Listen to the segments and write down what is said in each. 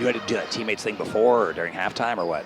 You had to do that teammates thing before or during halftime or what?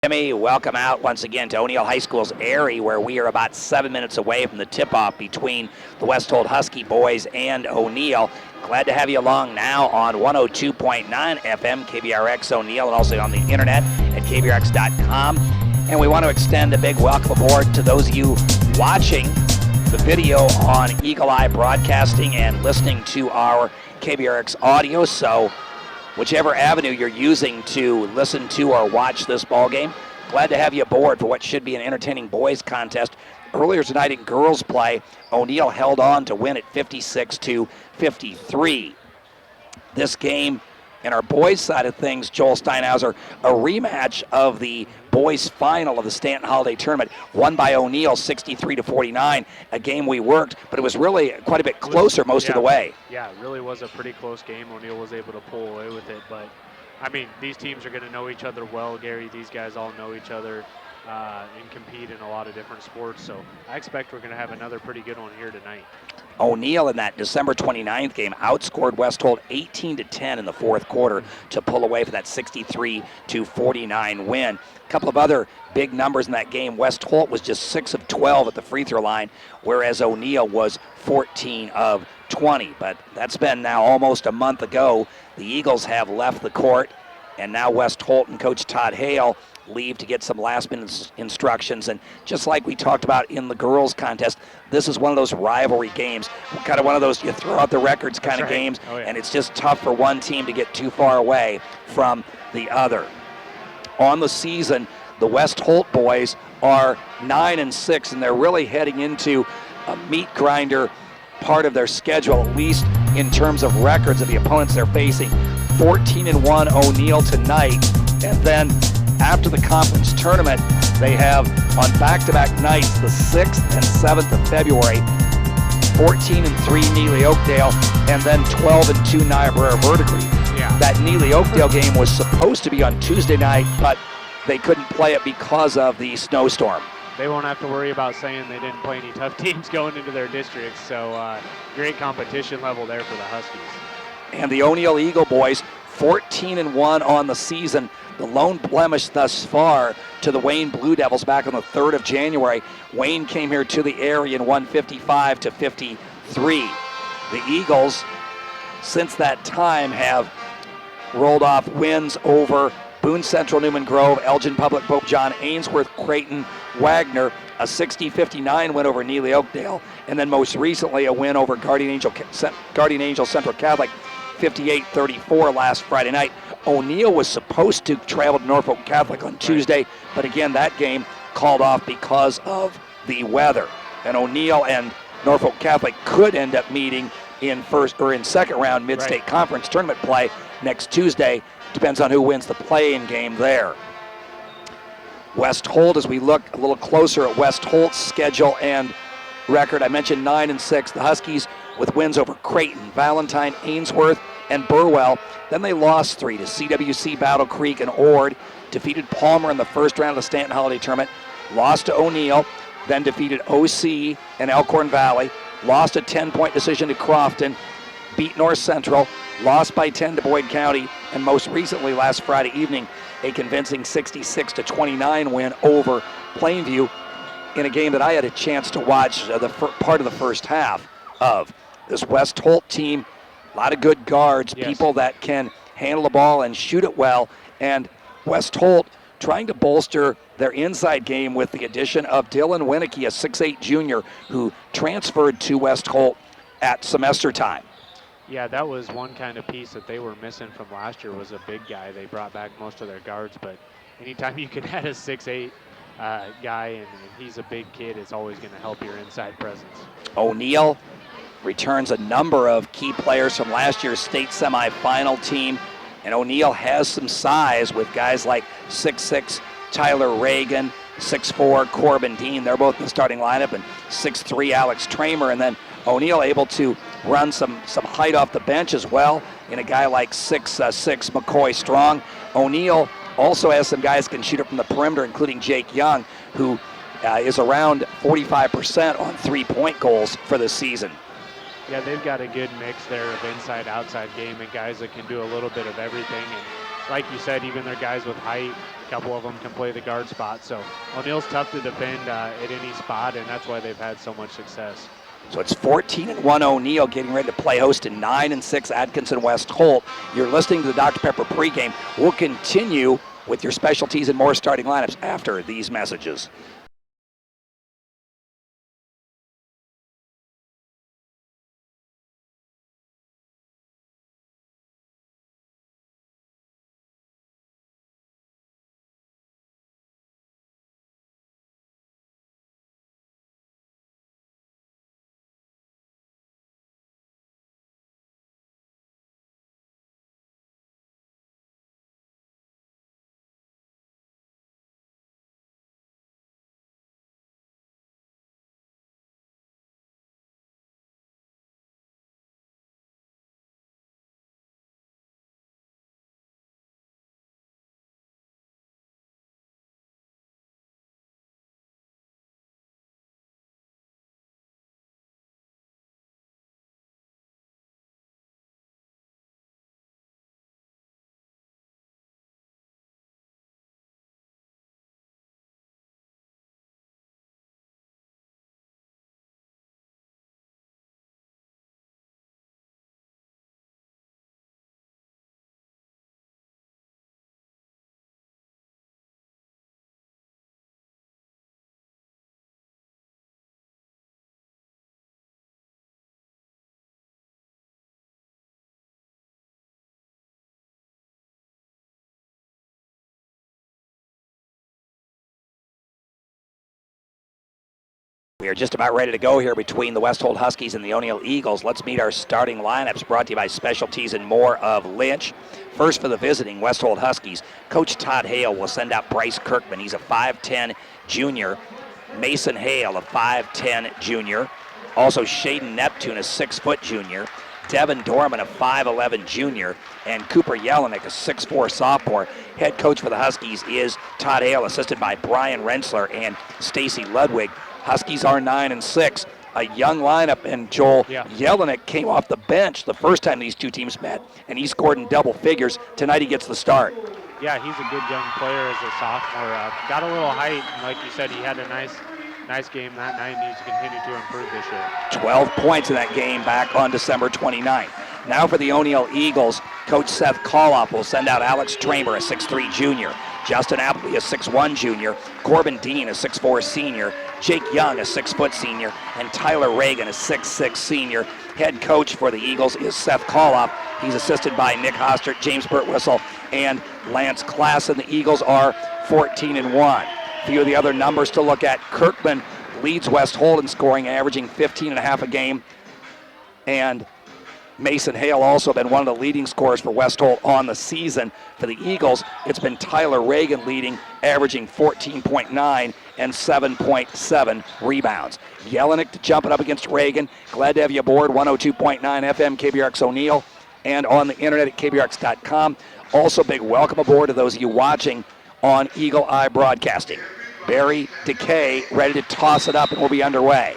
Welcome out once again to O'Neill High School's Erie, where we are about 7 minutes away from the tip-off between the West Holt Husky boys and O'Neill. Glad to have you along now on 102.9 FM, KBRX O'Neill, and also on the internet at kbrx.com. And we want to extend a big welcome aboard to those of you watching the video on Eagle Eye Broadcasting and listening to our KBRX audio. So whichever avenue you're using to listen to or watch this ball game, glad to have you aboard for what should be an entertaining boys contest. Earlier tonight in girls play, O'Neill held on to win at 56-53. This game, in our boys side of things, Joel Steinhauser, a rematch of the boys final of the Stanton Holiday Tournament, won by O'Neill 63-49, a game we worked, but it was really quite a bit closer most of the way. Yeah, it really was a pretty close game. O'Neill was able to pull away with it, but I mean, these teams are going to know each other well, Gary. These guys all know each other and compete in a lot of different sports, so I expect we're going to have another pretty good one here tonight. O'Neill in that December 29th game outscored West Holt 18-10 in the fourth quarter to pull away for that 63-49 win. A couple of other big numbers in that game. West Holt was just 6 of 12 at the free throw line, whereas O'Neill was 14 of 20. But that's been now almost a month ago. The Eagles have left the court, and now West Holt and Coach Todd Hale leave to get some last-minute instructions. And just like we talked about in the girls' contest, this is one of those rivalry games, kind of one of those you throw out the records kind of games, and it's just tough for one team to get too far away from the other. On the season, the West Holt boys are 9-6, and they're really heading into a meat grinder part of their schedule, at least in terms of records of the opponents they're facing. 14-1 O'Neill tonight, and then after the conference tournament, they have on back-to-back nights, the 6th and 7th of February, 14-3 Neely Oakdale, and then 12-2 Niobrara Verdigris. Yeah. That Neely Oakdale game was supposed to be on Tuesday night, but they couldn't play it because of the snowstorm. They won't have to worry about saying they didn't play any tough teams going into their districts, so great competition level there for the Huskies. And the O'Neill Eagle boys, 14-1 on the season. The lone blemish thus far to the Wayne Blue Devils back on the 3rd of January. Wayne came here to the area and won 55-53. The Eagles, since that time, have rolled off wins over Boone Central, Newman Grove, Elgin Public, Pope John, Ainsworth, Creighton, Wagner, a 60-59 win over Neely Oakdale, and then most recently a win over Guardian Angel Central Catholic, 58-34 last Friday night. O'Neill was supposed to travel to Norfolk Catholic on Tuesday, but again, that game called off because of the weather. And O'Neill and Norfolk Catholic could end up meeting in second round mid-state conference tournament play next Tuesday. Depends on who wins the play-in game there. West Holt, as we look a little closer at West Holt's schedule and record, I mentioned 9-6. The Huskies with wins over Creighton, Valentine, Ainsworth, and Burwell. Then they lost 3 to CWC, Battle Creek, and Ord. Defeated Palmer in the first round of the Stanton Holiday Tournament. Lost to O'Neill. Then defeated OC and Elkhorn Valley. Lost a 10-point decision to Crofton. Beat North Central. Lost by 10 to Boyd County. And most recently, last Friday evening, a convincing 66-29 win over Plainview in a game that I had a chance to watch part of the first half of. This West Holt team, a lot of good guards, people that can handle the ball and shoot it well. And West Holt trying to bolster their inside game with the addition of Dylan Winicky, a 6'8 junior who transferred to West Holt at semester time. Yeah, that was one kind of piece that they were missing from last year, was a big guy. They brought back most of their guards, but anytime you can add a 6'8 guy and he's a big kid, it's always going to help your inside presence. O'Neill returns a number of key players from last year's state semifinal team, and O'Neill has some size with guys like 6'6 Tyler Reagan, 6'4 Corbin Dean. They're both in the starting lineup, and 6'3 Alex Tramer, and then O'Neill able to run some height off the bench as well in a guy like 6'6 McCoy Strong. O'Neill also has some guys who can shoot it from the perimeter, including Jake Young, who is around 45% on three-point goals for the season. Yeah, they've got a good mix there of inside-outside game and guys that can do a little bit of everything. And like you said, even their guys with height, a couple of them can play the guard spot. So O'Neill's tough to defend at any spot, and that's why they've had so much success. So it's 14-1 O'Neill getting ready to play host to 9-6 Atkinson West Holt. You're listening to the Dr. Pepper pregame. We'll continue with your specialties and more starting lineups after these messages. We are just about ready to go here between the West Holt Huskies and the O'Neill Eagles. Let's meet our starting lineups, brought to you by Specialties and More of Lynch. First for the visiting West Holt Huskies, Coach Todd Hale will send out Bryce Kirkman. He's a 5'10 junior. Mason Hale, a 5'10 junior. Also Shaden Neptune, a 6' junior. Devin Dorman, a 5'11 junior. And Cooper Jelinek, a 6'4 sophomore. Head coach for the Huskies is Todd Hale, assisted by Brian Rensler and Stacy Ludwig. Huskies are 9-6, a young lineup, and Joel Jelinek came off the bench the first time these two teams met, and he scored in double figures. Tonight he gets the start. Yeah, he's a good young player as a sophomore. Got a little height, and like you said, he had a nice game that night, and needs to continue to improve this year. 12 points in that game back on December 29th. Now for the O'Neill Eagles, Coach Seth Koloff will send out Alex Tramer, a 6'3 junior. Justin Appleby, a 6'1 junior. Corbin Dean, a 6'4 senior. Jake Young, a 6-foot senior, and Tyler Reagan, a 6'6 senior. Head coach for the Eagles is Seth Koloff. He's assisted by Nick Hostert, James Burtwhistle, and Lance Klassen. The Eagles are 14-1. A few of the other numbers to look at. Kirkman leads West Holt in scoring, averaging 15.5 a game. And Mason Hale also been one of the leading scorers for West Holt on the season. For the Eagles, it's been Tyler Reagan leading, averaging 14.9 and 7.7 rebounds. Jelinek jumping up against Reagan. Glad to have you aboard, 102.9 FM, KBRX O'Neill, and on the internet at kbrx.com. Also, big welcome aboard to those of you watching on Eagle Eye Broadcasting. Barry Decay ready to toss it up, and we'll be underway.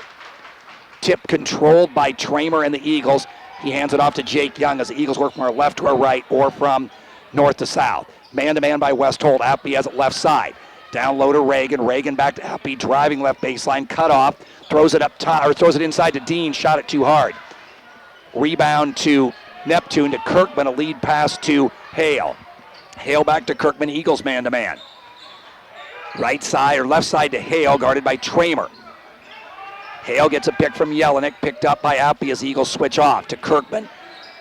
Tip controlled by Tramer and the Eagles. He hands it off to Jake Young as the Eagles work from our left to our right or from north to south. Man-to-man by West Holt. Appy has it left side. Down low to Reagan. Reagan back to Appy, driving left baseline, cut off, throws it up top, or throws it inside to Dean. Shot it too hard. Rebound to Neptune, to Kirkman. A lead pass to Hale. Hale back to Kirkman. Eagles man-to-man. Right side or left side to Hale, guarded by Tramer. Hale gets a pick from Jelinek, picked up by Appy as the Eagles switch off to Kirkman.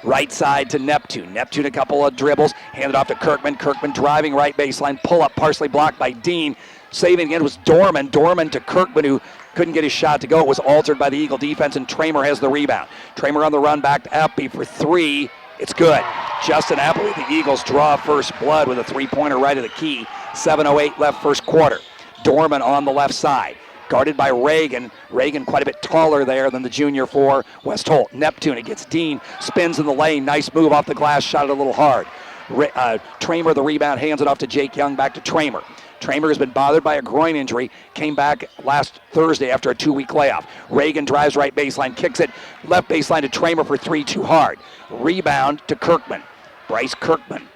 Right side to Neptune. Neptune a couple of dribbles, handed off to Kirkman. Kirkman driving right baseline, pull up, partially blocked by Dean. Saving again was Dorman. Dorman to Kirkman, who couldn't get his shot to go. It was altered by the Eagle defense, and Tramer has the rebound. Tramer on the run back to Appy for three. It's good. Justin Appy, the Eagles draw first blood with a three-pointer right of the key. 7:08 left first quarter. Dorman on the left side. Guarded by Reagan. Reagan quite a bit taller there than the junior for West Holt. Neptune against Dean. Spins in the lane. Nice move off the glass. Shot it a little hard. Tramer the rebound. Hands it off to Jake Young. Back to Tramer. Tramer has been bothered by a groin injury. Came back last Thursday after a 2-week layoff. Reagan drives right baseline. Kicks it left baseline to Tramer for three. Too hard. Rebound to Kirkman. Bryce Kirkman.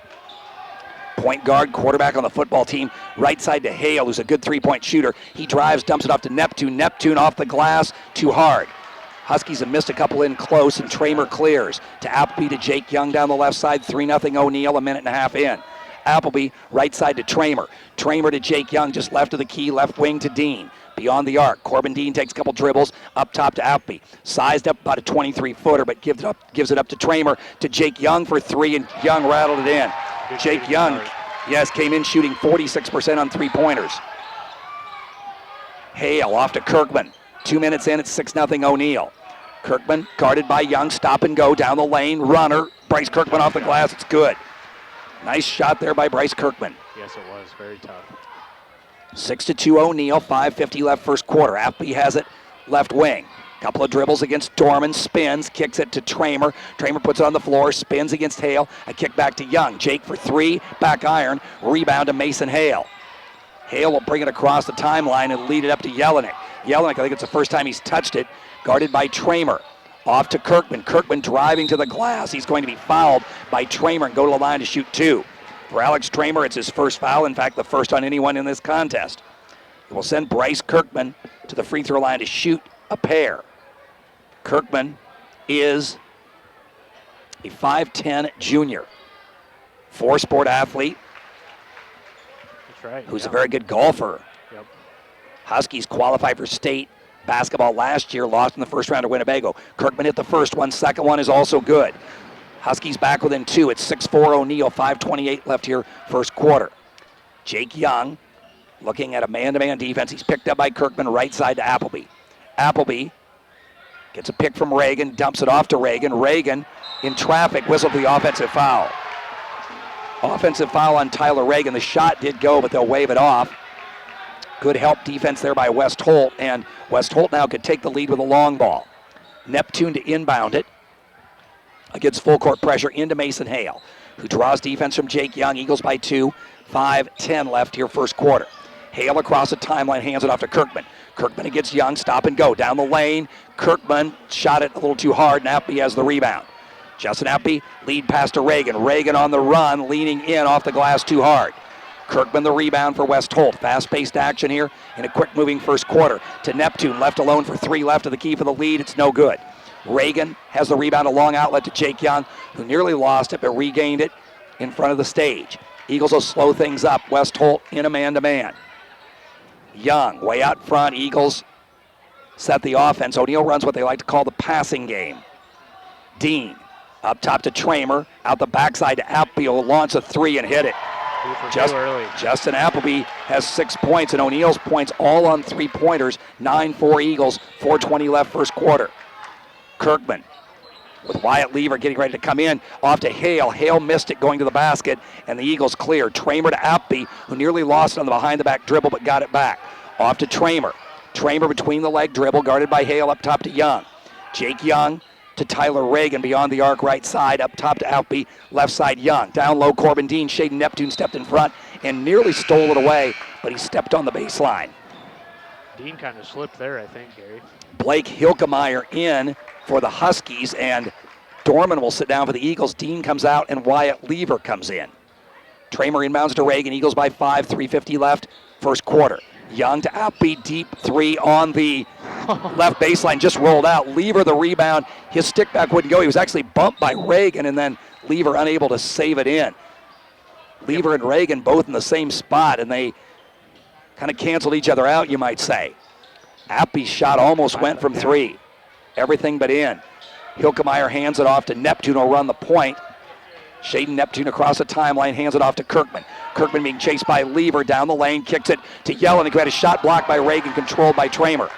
Point guard, quarterback on the football team. Right side to Hale, who's a good three-point shooter. He drives, dumps it off to Neptune. Neptune off the glass, too hard. Huskies have missed a couple in close, and Tramer clears. To Appleby to Jake Young down the left side. 3-0 O'Neill, a minute and a half in. Appleby, right side to Tramer. Tramer to Jake Young, just left of the key, left wing to Dean. Beyond the arc, Corbin Dean takes a couple dribbles, up top to Appleby. Sized up about a 23-footer, but gives it up to Tramer, to Jake Young for three, and Young rattled it in. Jake Young, yes, came in shooting 46% on three-pointers. Hale off to Kirkman. 2 minutes in, it's 6-0 O'Neill. Kirkman guarded by Young, stop and go down the lane, runner. Bryce Kirkman off the glass, it's good. Nice shot there by Bryce Kirkman. Yes, it was very tough. 6-2 O'Neill, 5:50 left first quarter. Appy has it left wing. Couple of dribbles against Dorman, spins, kicks it to Tramer. Tramer puts it on the floor, spins against Hale. A kick back to Young. Jake for three, back iron, rebound to Mason Hale. Hale will bring it across the timeline and lead it up to Jelinek. Jelinek, I think it's the first time he's touched it, guarded by Tramer. Off to Kirkman. Kirkman driving to the glass. He's going to be fouled by Tramer and go to the line to shoot two. For Alex Tramer, it's his first foul, in fact, the first on anyone in this contest. It will send Bryce Kirkman to the free throw line to shoot a pair. Kirkman is a 5'10 junior, four-sport athlete. That's right. Who's a very good golfer. Yep. Huskies qualified for state basketball last year, lost in the first round to Winnebago. Kirkman hit the first one, second one is also good. Huskies back within two. It's 6-4 O'Neill, 5:28 left here, first quarter. Jake Young looking at a man-to-man defense. He's picked up by Kirkman, right side to Appleby. Appleby gets a pick from Reagan, dumps it off to Reagan. Reagan in traffic, whistled the offensive foul. Offensive foul on Tyler Reagan. The shot did go, but they'll wave it off. Good help defense there by West Holt, and West Holt now could take the lead with a long ball. Neptune to inbound it against full court pressure into Mason Hale, who draws defense from Jake Young. Eagles by two, 5:10 left here first quarter. Hale across the timeline, hands it off to Kirkman. Kirkman against Young, stop and go. Down the lane, Kirkman shot it a little too hard, and Appy has the rebound. Justin Appy, lead pass to Reagan. Reagan on the run, leaning in off the glass too hard. Kirkman the rebound for West Holt. Fast-paced action here in a quick-moving first quarter. To Neptune, left alone for three, left of the key for the lead. It's no good. Reagan has the rebound, a long outlet to Jake Young, who nearly lost it but regained it in front of the stage. Eagles will slow things up. West Holt in a man-to-man. Young way out front. Eagles set the offense. O'Neill runs what they like to call the passing game. Dean up top to Tramer, out the backside to Appleby, who launched a three and hit it. Early. Justin Appleby has 6 points, and O'Neill's points all on three-pointers. 9-4 Eagles, 4:20 left first quarter. Kirkman with Wyatt Lever getting ready to come in, off to Hale. Hale missed it going to the basket, and the Eagles clear. Tramer to Appleby, who nearly lost it on the behind-the-back dribble but got it back. Off to Tramer. Tramer between the leg dribble, guarded by Hale up top to Young. Jake Young to Tyler Reagan beyond the arc right side, up top to Appleby, left side Young. Down low, Corbin Dean. Shaden Neptune stepped in front and nearly stole it away, but he stepped on the baseline. Dean kind of slipped there, I think, Gary. Blake Hilkemeyer in for the Huskies, and Dorman will sit down for the Eagles. Dean comes out, and Wyatt Lever comes in. Tramer inbounds to Reagan. Eagles by 5, 3:50 left, first quarter. Young to Appleby, deep three on the left baseline, just rolled out. Lever the rebound. His stick back wouldn't go. He was actually bumped by Reagan, and then Lever unable to save it in. Lever and Reagan both in the same spot, and they kind of canceled each other out, you might say. Appy's shot almost went from three. Everything but in. Hilkemeyer hands it off to Neptune, who'll run the point. Shaden Neptune across the timeline, hands it off to Kirkman. Kirkman being chased by Lever down the lane, kicks it to Yellen, who had a shot blocked by Reagan, controlled by Tramer.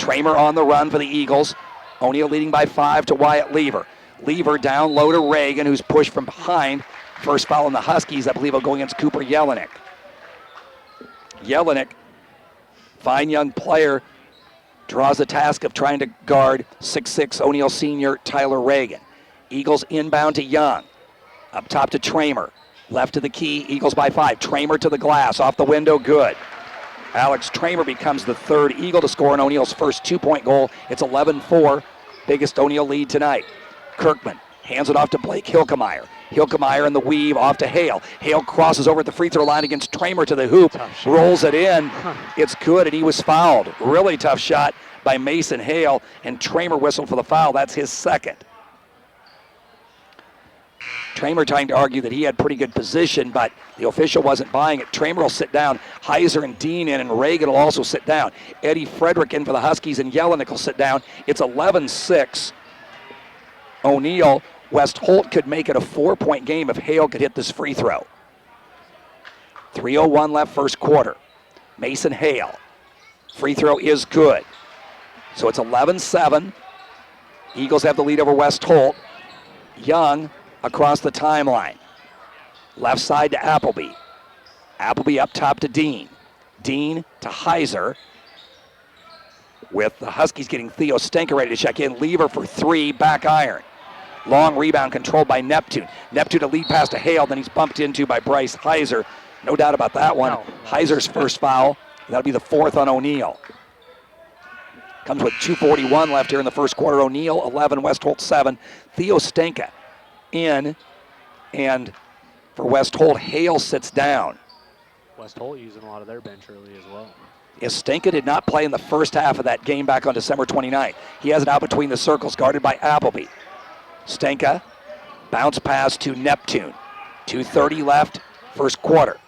Tramer on the run for the Eagles. O'Neill leading by 5 to Wyatt Lever. Lever down low to Reagan, who's pushed from behind. First foul on the Huskies, I believe, will go against Cooper Jelinek. Jelinek, fine young player, draws the task of trying to guard 6'6" O'Neill senior Tyler Reagan. Eagles inbound to Young. Up top to Tramer. Left to the key, Eagles by 5. Tramer to the glass, off the window, good. Alex Tramer becomes the third Eagle to score in O'Neill's first 2-point goal. It's 11-4, biggest O'Neill lead tonight. Kirkman hands it off to Blake Hilkemeyer. Hilkemeyer in the weave, off to Hale. Hale crosses over at the free throw line against Tramer to the hoop, rolls it in. It's good, and he was fouled. Really tough shot by Mason Hale, and Tramer whistled for the foul. That's his second. Tramer trying to argue that he had pretty good position, but the official wasn't buying it. Tramer will sit down. Heiser and Dean in, and Reagan will also sit down. Eddie Frederick in for the Huskies, and Jelinek will sit down. It's 11-6. O'Neill. West Holt could make it a 4-point game if Hale could hit this free throw. 3:01 left first quarter. Mason Hale. Free throw is good. So it's 11-7. Eagles have the lead over West Holt. Young across the timeline. Left side to Appleby. Appleby up top to Dean. Dean to Heiser. With the Huskies getting Theo Stenker ready to check in. Lever for three, back iron. Long rebound controlled by Neptune. Neptune to lead pass to Hale, then he's bumped into by Bryce Heiser. No doubt about that one. Heiser's first foul. That'll be the fourth on O'Neill. Comes with 2:41 left here in the first quarter. O'Neill 11, West Holt 7. Theo Stenka in, and for West Holt, Hale sits down. West Holt using a lot of their bench early as well. Yes, Stenka did not play in the first half of that game back on December 29th. He has it out between the circles, guarded by Appleby. Stenka, bounce pass to Neptune. 2:30 left, first quarter.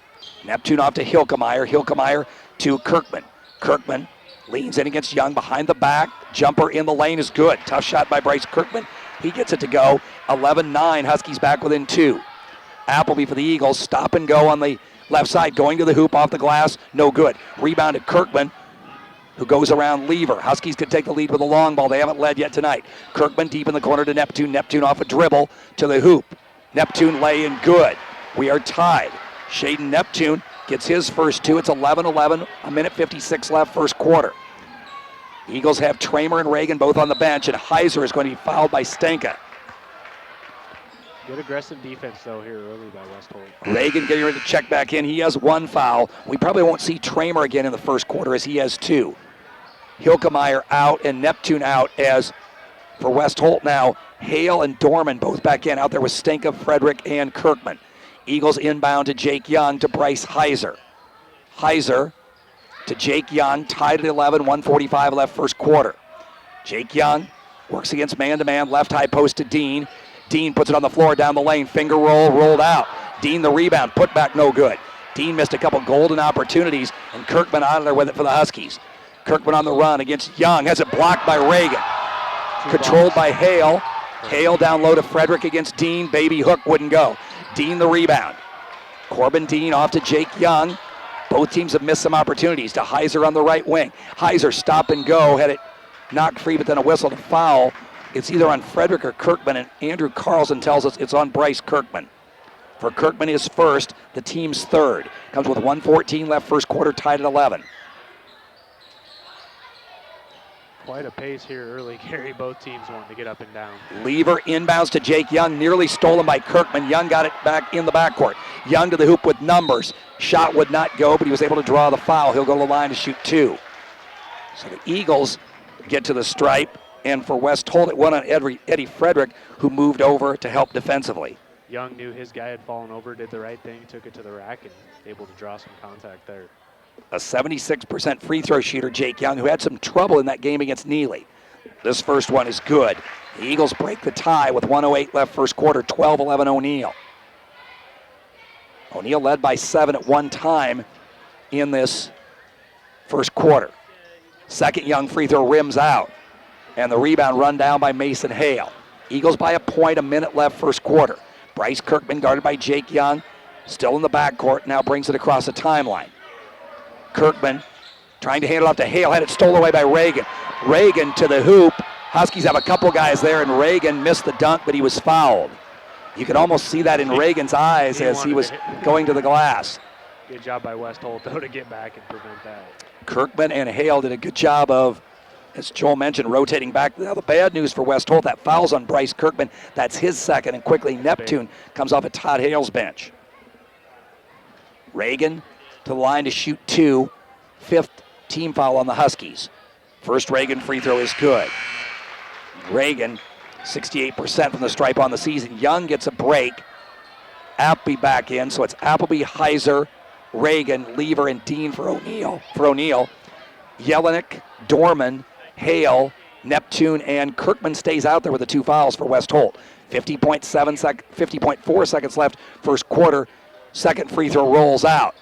Neptune off to Hilkemeyer. Hilkemeyer to Kirkman. Kirkman leans in against Young behind the back. Jumper in the lane is good. Tough shot by Bryce Kirkman. He gets it to go. 11-9, Huskies back within 2. Appleby for the Eagles. Stop and go on the left side. Going to the hoop off the glass. No good. Rebound to Kirkman, who goes around Lever. Huskies could take the lead with a long ball. They haven't led yet tonight. Kirkman deep in the corner to Neptune. Neptune off a dribble to the hoop. Neptune lay in good. We are tied. Shaden Neptune gets his first two. It's 11-11, a minute 56 left first quarter. Eagles have Tramer and Reagan both on the bench, and Heiser is going to be fouled by Stenka. Good aggressive defense, though, here early by West Holt. Reagan getting ready to check back in. He has one foul. We probably won't see Tramer again in the first quarter, as he has two. Hilkemeyer out and Neptune out, as for West Holt now, Hale and Dorman both back in. Out there with Stenka, Frederick, and Kirkman. Eagles inbound to Jake Young to Bryce Heiser. Heiser to Jake Young, tied at 11, 1:45 left first quarter. Jake Young works against man-to-man, left high post to Dean. Dean puts it on the floor down the lane, finger roll, rolled out. Dean the rebound, put back no good. Dean missed a couple golden opportunities, and Kirkman out of there with it for the Huskies. Kirkman on the run against Young. Has it blocked by Reagan. Controlled by Hale. Hale down low to Frederick against Dean. Baby hook wouldn't go. Dean the rebound. Corbin Dean off to Jake Young. Both teams have missed some opportunities. To Heiser on the right wing. Heiser stop and go. Had it knocked free, but then a whistle to foul. It's either on Frederick or Kirkman, and Andrew Carlson tells us it's on Bryce Kirkman. For Kirkman is first, the team's third. Comes with 1:14 left, first quarter, tied at 11. Quite a pace here early, Gary. Both teams wanting to get up and down. Lever inbounds to Jake Young, nearly stolen by Kirkman. Young got it back in the backcourt. Young to the hoop with numbers. Shot would not go, but he was able to draw the foul. He'll go to the line to shoot 2. So the Eagles get to the stripe, and for West Holt, it went on Eddie Frederick, who moved over to help defensively. Young knew his guy had fallen over, did the right thing, took it to the rack, and able to draw some contact there. A 76% free throw shooter, Jake Young, who had some trouble in that game against Neely. This first one is good. The Eagles break the tie with 1:08 left, first quarter, 12-11 O'Neill. O'Neill led by 7 at one time in this first quarter. Second Young free throw rims out, and the rebound run down by Mason Hale. Eagles by a point, a minute left, first quarter. Bryce Kirkman guarded by Jake Young, still in the backcourt, now brings it across the timeline. Kirkman trying to hand it off to Hale, had it stolen away by Reagan. Reagan to the hoop. Huskies have a couple guys there, and Reagan missed the dunk, but he was fouled. You could almost see that in Reagan's eyes as he was going to the glass. Good job by West Holt, though, to get back and prevent that. Kirkman and Hale did a good job of, as Joel mentioned, rotating back. Now the bad news for West Holt, that foul's on Bryce Kirkman. That's his second, and quickly Neptune comes off at Todd Hale's bench. Reagan to the line to shoot 2. 5th team foul on the Huskies. First Reagan free throw is good. Reagan, 68% from the stripe on the season. Young gets a break. Appleby back in, so it's Appleby, Heiser, Reagan, Lever, and Dean for O'Neill. Jelinek, Dorman, Hale, Neptune, and Kirkman stays out there with the 2 fouls for West Holt. 50.4 seconds left, first quarter. Second free throw rolls out.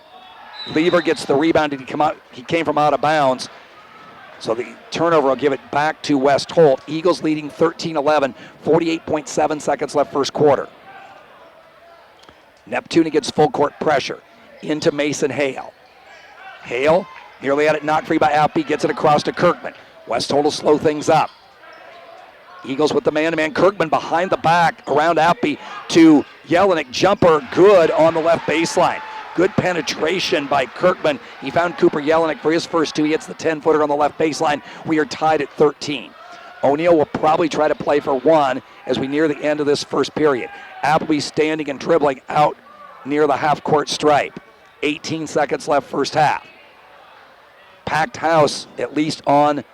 Lever gets the rebound, and he came from out of bounds. So the turnover will give it back to West Holt. Eagles leading 13-11, 48.7 seconds left, first quarter. Neptune against full court pressure. Into Mason Hale. Hale nearly had it knocked free by Appleby, gets it across to Kirkman. West Holt will slow things up. Eagles with the man-to-man. Kirkman behind the back around Appleby to Jelinek. Jumper good on the left baseline. Good penetration by Kirkman. He found Cooper Jelinek for his first 2. He hits the 10-footer on the left baseline. We are tied at 13. O'Neill will probably try to play for 1 as we near the end of this first period. Appleby standing and dribbling out near the half-court stripe. 18 seconds left, first half. Packed house, at least on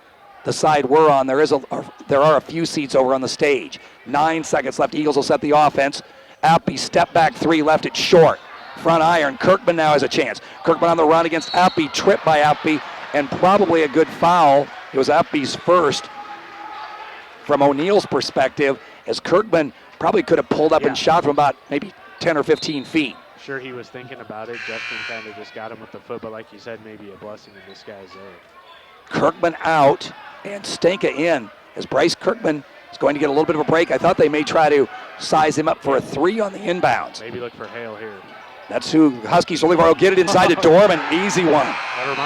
the side we're on. There are a few seats over on the stage. 9 seconds left. Eagles will set the offense. Appleby step back 3, left it short. Front iron. Kirkman now has a chance. Kirkman on the run against Appleby. Tripped by Appleby, and probably a good foul. It was Appleby's first. From O'Neill's perspective, as Kirkman probably could have pulled up and shot from about maybe 10 or 15 feet. Sure, he was thinking about it. Justin kind of just got him with the foot, but like you said, maybe a blessing in disguise there. Kirkman out and Stanka in as Bryce Kirkman is going to get a little bit of a break. I thought they may try to size him up for a 3 on the inbounds. Maybe look for Hale here. That's who Huskies will will get it inside to Dorman. Easy one.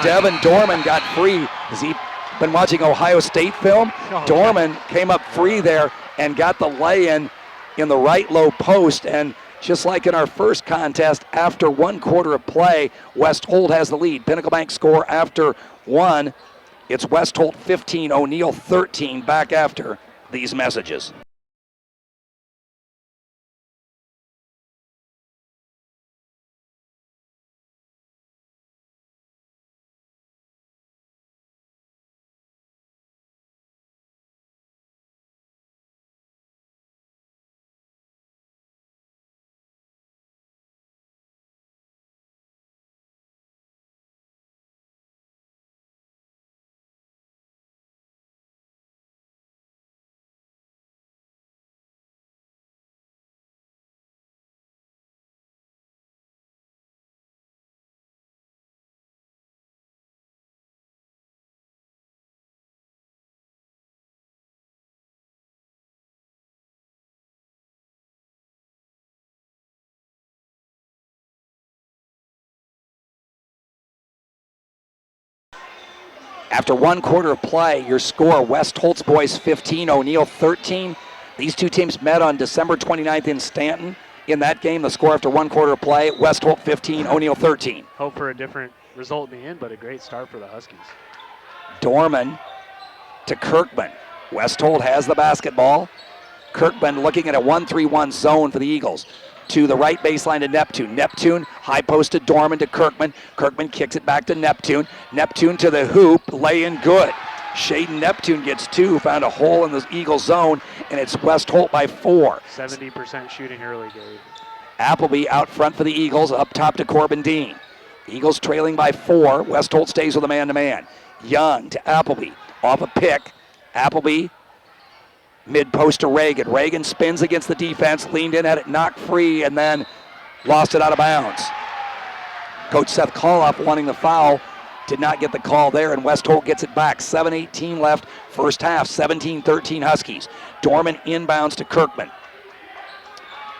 Devin Dorman got free. Has he been watching Ohio State film? Dorman came up free there and got the lay-in the right low post. And just like in our first contest, after 1 quarter of play, West Holt has the lead. Pinnacle Bank score after 1. It's West Holt 15, O'Neill 13, back after these messages. After 1 quarter of play, your score, West Holt's boys 15, O'Neill 13. These two teams met on December 29th in Stanton. In that game, the score after 1 quarter of play, West Holt 15, O'Neill 13. Hope for a different result in the end, but a great start for the Huskies. Dorman to Kirkman. West Holt has the basketball. Kirkman looking at a 1-3-1 zone for the Eagles. To the right baseline to Neptune. Neptune, high post to Dorman to Kirkman. Kirkman kicks it back to Neptune. Neptune to the hoop, lay in good. Shaden Neptune gets 2, found a hole in the Eagle zone, and it's West Holt by 4. 70% shooting early, Gary. Appleby out front for the Eagles, up top to Corbin Dean. Eagles trailing by 4. West Holt stays with a man-to-man. Young to Appleby, off a pick. Appleby, mid-post to Reagan. Reagan spins against the defense, leaned in, had it knocked free, and then lost it out of bounds. Coach Seth Coloff wanting the foul. Did not get the call there, and West Holt gets it back. 7:18 left, first half, 17-13 Huskies. Dorman inbounds to Kirkman.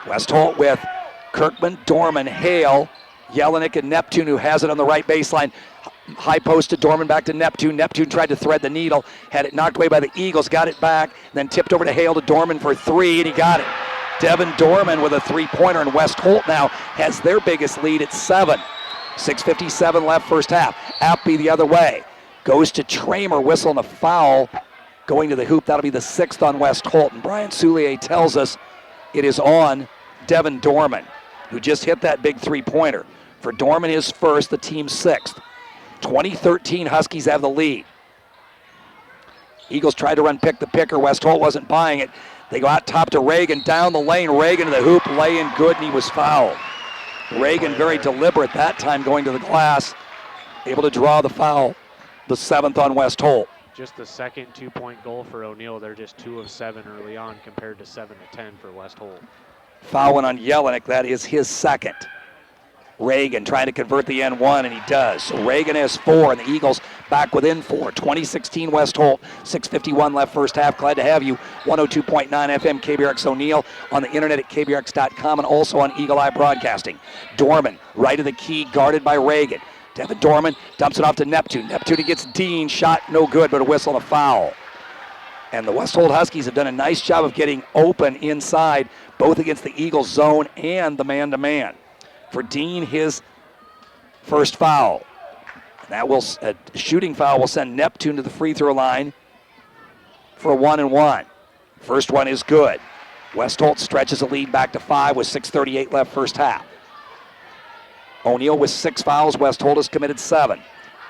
West Holt with Kirkman, Dorman, Hale, Jelinek, and Neptune, who has it on the right baseline. High post to Dorman, back to Neptune. Neptune tried to thread the needle, had it knocked away by the Eagles, got it back, then tipped over to Hale to Dorman for 3, and he got it. Devin Dorman with a 3-pointer, and West Holt now has their biggest lead at 7. 6:57 left, first half. Appy the other way. Goes to Tramer, whistle and a foul. Going to the hoop, that'll be the 6th on West Holt. And Brian Soulier tells us it is on Devin Dorman, who just hit that big 3-pointer. For Dorman, his first, the team's 6th. 2013 Huskies have the lead. Eagles tried to run pick the picker. West Holt wasn't buying it. They go out top to Reagan, down the lane. Reagan to the hoop, lay in good, and he was fouled. Reagan very deliberate that time going to the glass, able to draw the foul, the 7th on West Holt. Just the second 2-point goal for O'Neill. They're just 2 of 7 early on compared to 7 of 10 for West Holt. Foul went on Jelinek, that is his 2nd. Reagan trying to convert the N1, and he does. So Reagan has 4, and the Eagles back within 4. 2016 West Holt, 6:51 left first half. Glad to have you. 102.9 FM KBRX O'Neill, on the internet at KBRX.com, and also on Eagle Eye Broadcasting. Dorman, right of the key, guarded by Reagan. Devin Dorman dumps it off to Neptune. Neptune gets Dean, shot no good, but a whistle and a foul. And the West Holt Huskies have done a nice job of getting open inside, both against the Eagles zone and the man-to-man. For Dean, his first foul. That will, a shooting foul will send Neptune to the free throw line for a 1-and-1. First one is good. West Holt stretches a lead back to 5 with 6:38 left first half. O'Neill with 6 fouls. West Holt has committed 7.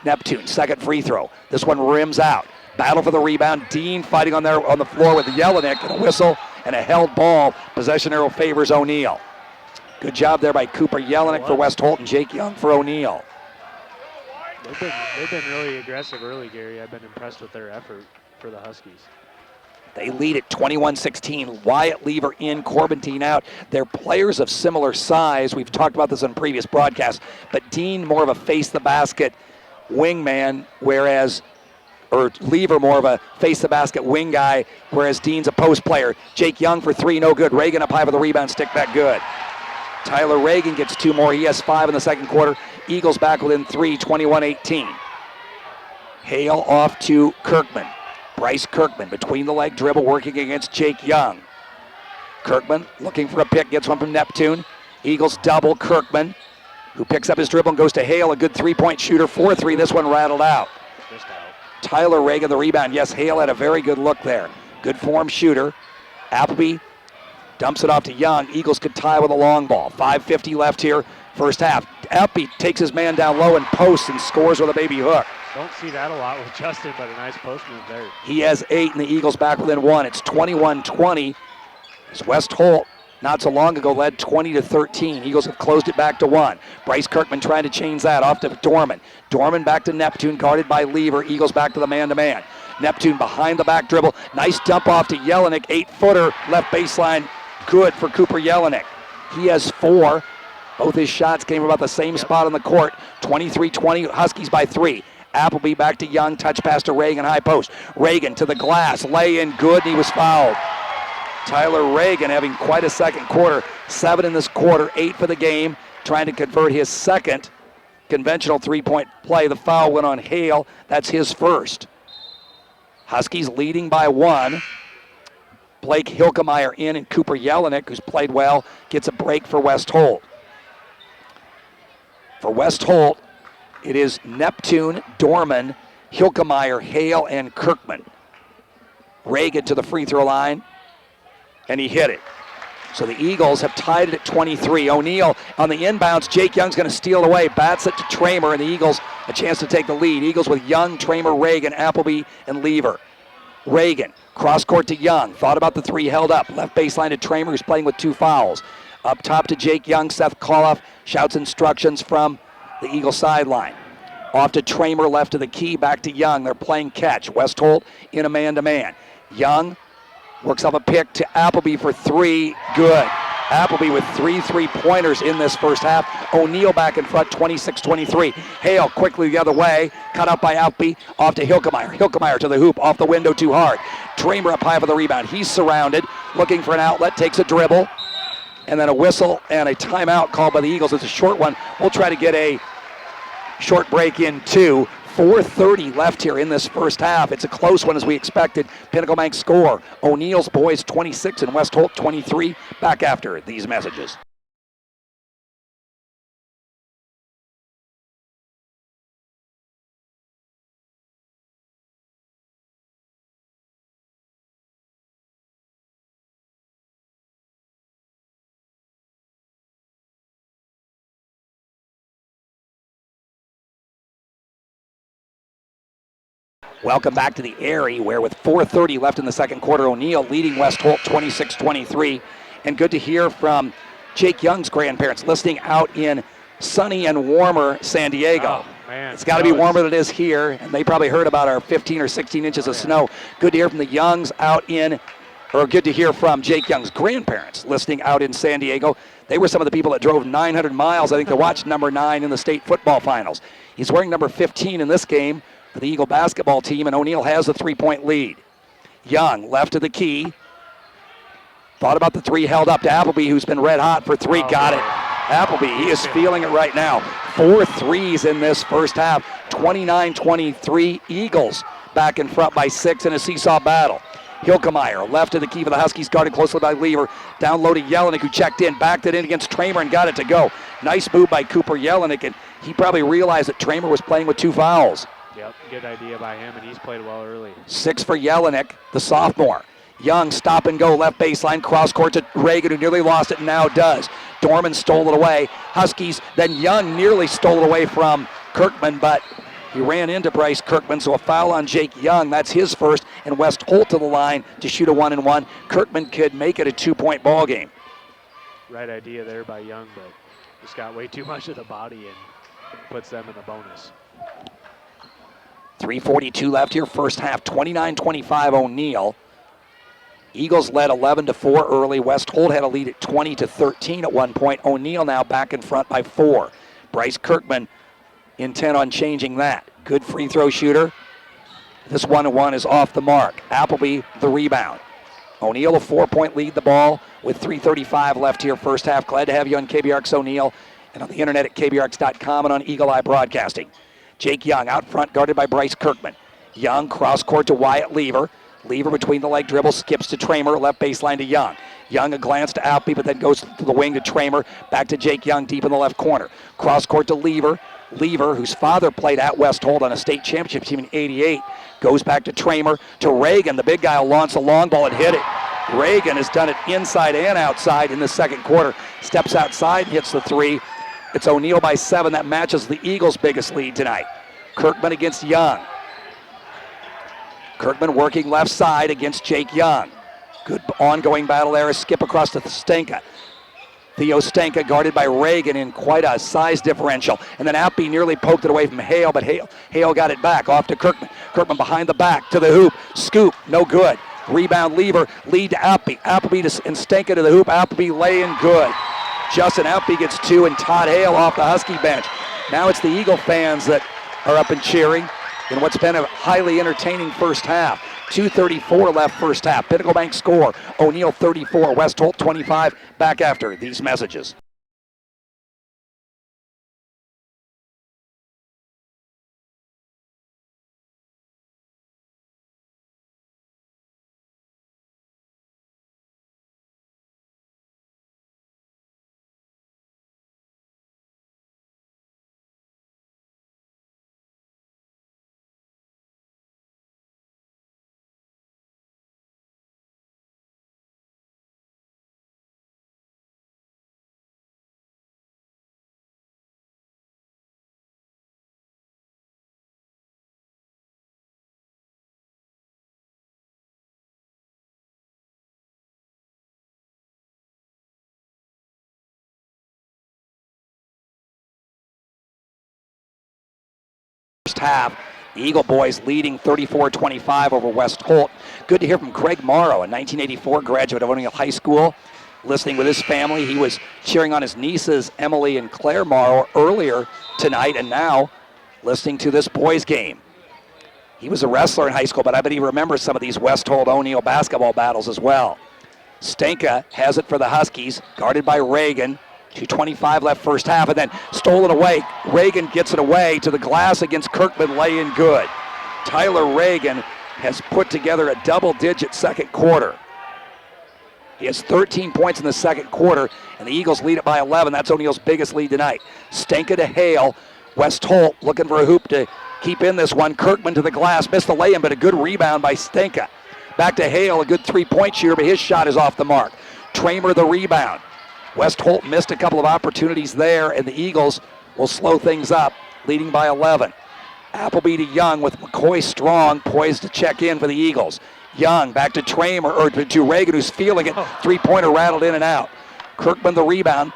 Neptune, second free throw. This one rims out. Battle for the rebound. Dean fighting on the floor with Jelinek, and a whistle and a held ball. Possession arrow favors O'Neill. Good job there by Cooper Jelinek for West Holt and Jake Young for O'Neill. They've been really aggressive early, Gary. I've been impressed with their effort for the Huskies. They lead at 21-16. Wyatt Lever in, Corbin Dean out. They're players of similar size. We've talked about this on previous broadcasts, but Dean more of a face-the-basket wingman, or Lever more of a face-the-basket wing guy, whereas Dean's a post player. Jake Young for 3, no good. Reagan up high for the rebound, stick back good. Tyler Reagan gets 2 more. He has 5 in the second quarter. Eagles back within 3, 21-18. Hale off to Kirkman. Bryce Kirkman between the leg dribble working against Jake Young. Kirkman looking for a pick, gets one from Neptune. Eagles double Kirkman, who picks up his dribble and goes to Hale, a good 3-point shooter, 4-3. This one rattled out. Tyler Reagan the rebound. Yes, Hale had a very good look there. Good form shooter. Appleby dumps it off to Young. Eagles could tie with a long ball. 5:50 left here, first half. Appleby takes his man down low and posts and scores with a baby hook. Don't see that a lot with Justin, but a nice post move there. He has 8, and the Eagles back within 1. It's 21-20. As West Holt, not so long ago, led 20-13. Eagles have closed it back to 1. Bryce Kirkman trying to change that off to Dorman. Dorman back to Neptune, guarded by Lever. Eagles back to the man-to-man. Neptune behind the back dribble. Nice dump off to Jelinek. 8-footer, left baseline. Good for Cooper Jelinek. He has 4. Both his shots came about the same spot on the court. 23-20, Huskies by 3. Appleby back to Young, touch pass to Reagan, high post. Reagan to the glass, lay in good, and he was fouled. Tyler Reagan having quite a second quarter. 7 in this quarter, 8 for the game, trying to convert his second. conventional three-point play. The foul went on Hale. That's his first. Huskies leading by 1. Blake Hilkemeyer in, and Cooper Jelinek, who's played well, gets a break for West Holt. For West Holt, it is Neptune, Dorman, Hilkemeyer, Hale, and Kirkman. Reagan to the free throw line, and he hit it. So the Eagles have tied it at 23. O'Neal on the inbounds. Jake Young's going to steal it away. Bats it to Tramer, and the Eagles a chance to take the lead. Eagles with Young, Tramer, Reagan, Appleby, and Lever. Reagan, cross court to Young. Thought about the 3, held up. Left baseline to Tramer, who's playing with 2 fouls. Up top to Jake Young. Seth Koloff shouts instructions from the Eagle sideline. Off to Tramer, left to the key, back to Young. They're playing catch. West Holt in a man-to-man. Young works up a pick to Appleby for 3. Good. Appleby with 3 3-pointers in this first half. O'Neal back in front, 26-23. Hale quickly the other way. Cut out by Appleby. Off to Hilkemeyer. Hilkemeyer to the hoop. Off the window too hard. Tramer up high for the rebound. He's surrounded. Looking for an outlet. Takes a dribble. And then a whistle and a timeout called by the Eagles. It's a short one. We'll try to get a short break in 2. 4:30 left here in this first half. It's a close one as we expected. Pinnacle Bank score. O'Neal's boys 26 and West Holt 23. Back after these messages. Welcome back to the Airy, where with 4:30 left in the second quarter, O'Neal leading West Holt 26-23. And good to hear from Jake Young's grandparents listening out in sunny and warmer San Diego. Oh, man. It's got to be warmer than it is here, and they probably heard about our 15 or 16 inches of snow. Good to hear from the Youngs out in, or good to hear from Jake Young's grandparents listening out in San Diego. They were some of the people that drove 900 miles, I think, to watch number 9 in the state football finals. He's wearing number 15 in this game for the Eagle basketball team, and O'Neal has a 3-point lead. Young left of the key. Thought about the 3, held up to Appleby, who's been red hot for 3. Got it. Appleby, he is feeling it right now. 4 threes in this first half. 29-23 Eagles back in front by 6 in a seesaw battle. Hilkemeyer left of the key for the Huskies, guarded closely by Lever. Down low to Jelinek, who checked in, backed it in against Tramer and got it to go. Nice move by Cooper Jelinek, and he probably realized that Tramer was playing with 2 fouls. Yep, good idea by him, and he's played well early. 6 for Jelinek, the sophomore. Young stop and go, left baseline, cross court to Reagan, who nearly lost it and now does. Dorman stole it away. Huskies, then Young nearly stole it away from Kirkman, but he ran into Bryce Kirkman, so a foul on Jake Young. That's his first, and West Holt to the line to shoot a 1-and-1. Kirkman could make it a 2-point ball game. Right idea there by Young, but just got way too much of the body and puts them in the bonus. 3:42 left here, first half, 29-25 O'Neal. Eagles led 11-4 early. West Holt had a lead at 20-13 at one point. O'Neal now back in front by 4. Bryce Kirkman intent on changing that. Good free throw shooter. This 1-1 is off the mark. Appleby the rebound. O'Neal a 4-point lead the ball with 3:35 left here first half. Glad to have you on KBRX O'Neal and on the internet at KBRX.com and on Eagle Eye Broadcasting. Jake Young out front, guarded by Bryce Kirkman. Young cross court to Wyatt Lever. Lever between the leg dribble, skips to Tramer, left baseline to Young. Young a glance to Appleby, but then goes to the wing to Tramer, back to Jake Young deep in the left corner. Cross court to Lever. Lever, whose father played at West Holt on a state championship team in '88, goes back to Tramer, to Reagan. The big guy will launch a long ball and hit it. Reagan has done it inside and outside in the second quarter. Steps outside, hits the 3. It's O'Neal by 7. That matches the Eagles' biggest lead tonight. Kirkman against Young. Kirkman working left side against Jake Young. Good ongoing battle there. A skip across to Stenka. Theo Stenka guarded by Reagan in quite a size differential. And then Appy nearly poked it away from Hale, but Hale got it back off to Kirkman. Kirkman behind the back to the hoop. Scoop, no good. Rebound Lever, lead to Appy. Appleby and Stenka to the hoop. Appleby laying good. Justin Appy gets 2 and Todd Hale off the Husky bench. Now it's the Eagle fans that are up and cheering in what's been a highly entertaining first half. 2:34 left first half. Pinnacle Bank score. O'Neal 34, West Holt 25. Back after these messages. half. The Eagle boys leading 34-25 over West Holt. Good to hear from Craig Morrow, a 1984 graduate of O'Neill High School, listening with his family. He was cheering on his nieces, Emily and Claire Morrow, earlier tonight, and now listening to this boys' game. He was a wrestler in high school, but I bet he remembers some of these West Holt O'Neill basketball battles as well. Stenka has it for the Huskies, guarded by Reagan. 2:25 left first half, and then stolen away. Reagan gets it away to the glass against Kirkman, laying good. Tyler Reagan has put together a double-digit second quarter. He has 13 points in the second quarter, and the Eagles lead it by 11. That's O'Neill's biggest lead tonight. Stenka to Hale. West Holt looking for a hoop to keep in this one. Kirkman to the glass, missed the lay-in, but a good rebound by Stenka. Back to Hale, a good three-point shooter, but his shot is off the mark. Tramer the rebound. West Holt missed a couple of opportunities there, and the Eagles will slow things up, leading by 11. Appleby to Young with McCoy Strong poised to check in for the Eagles. Young back to Tramer, or to Reagan, who's feeling it. Three-pointer rattled in and out. Kirkman the rebound.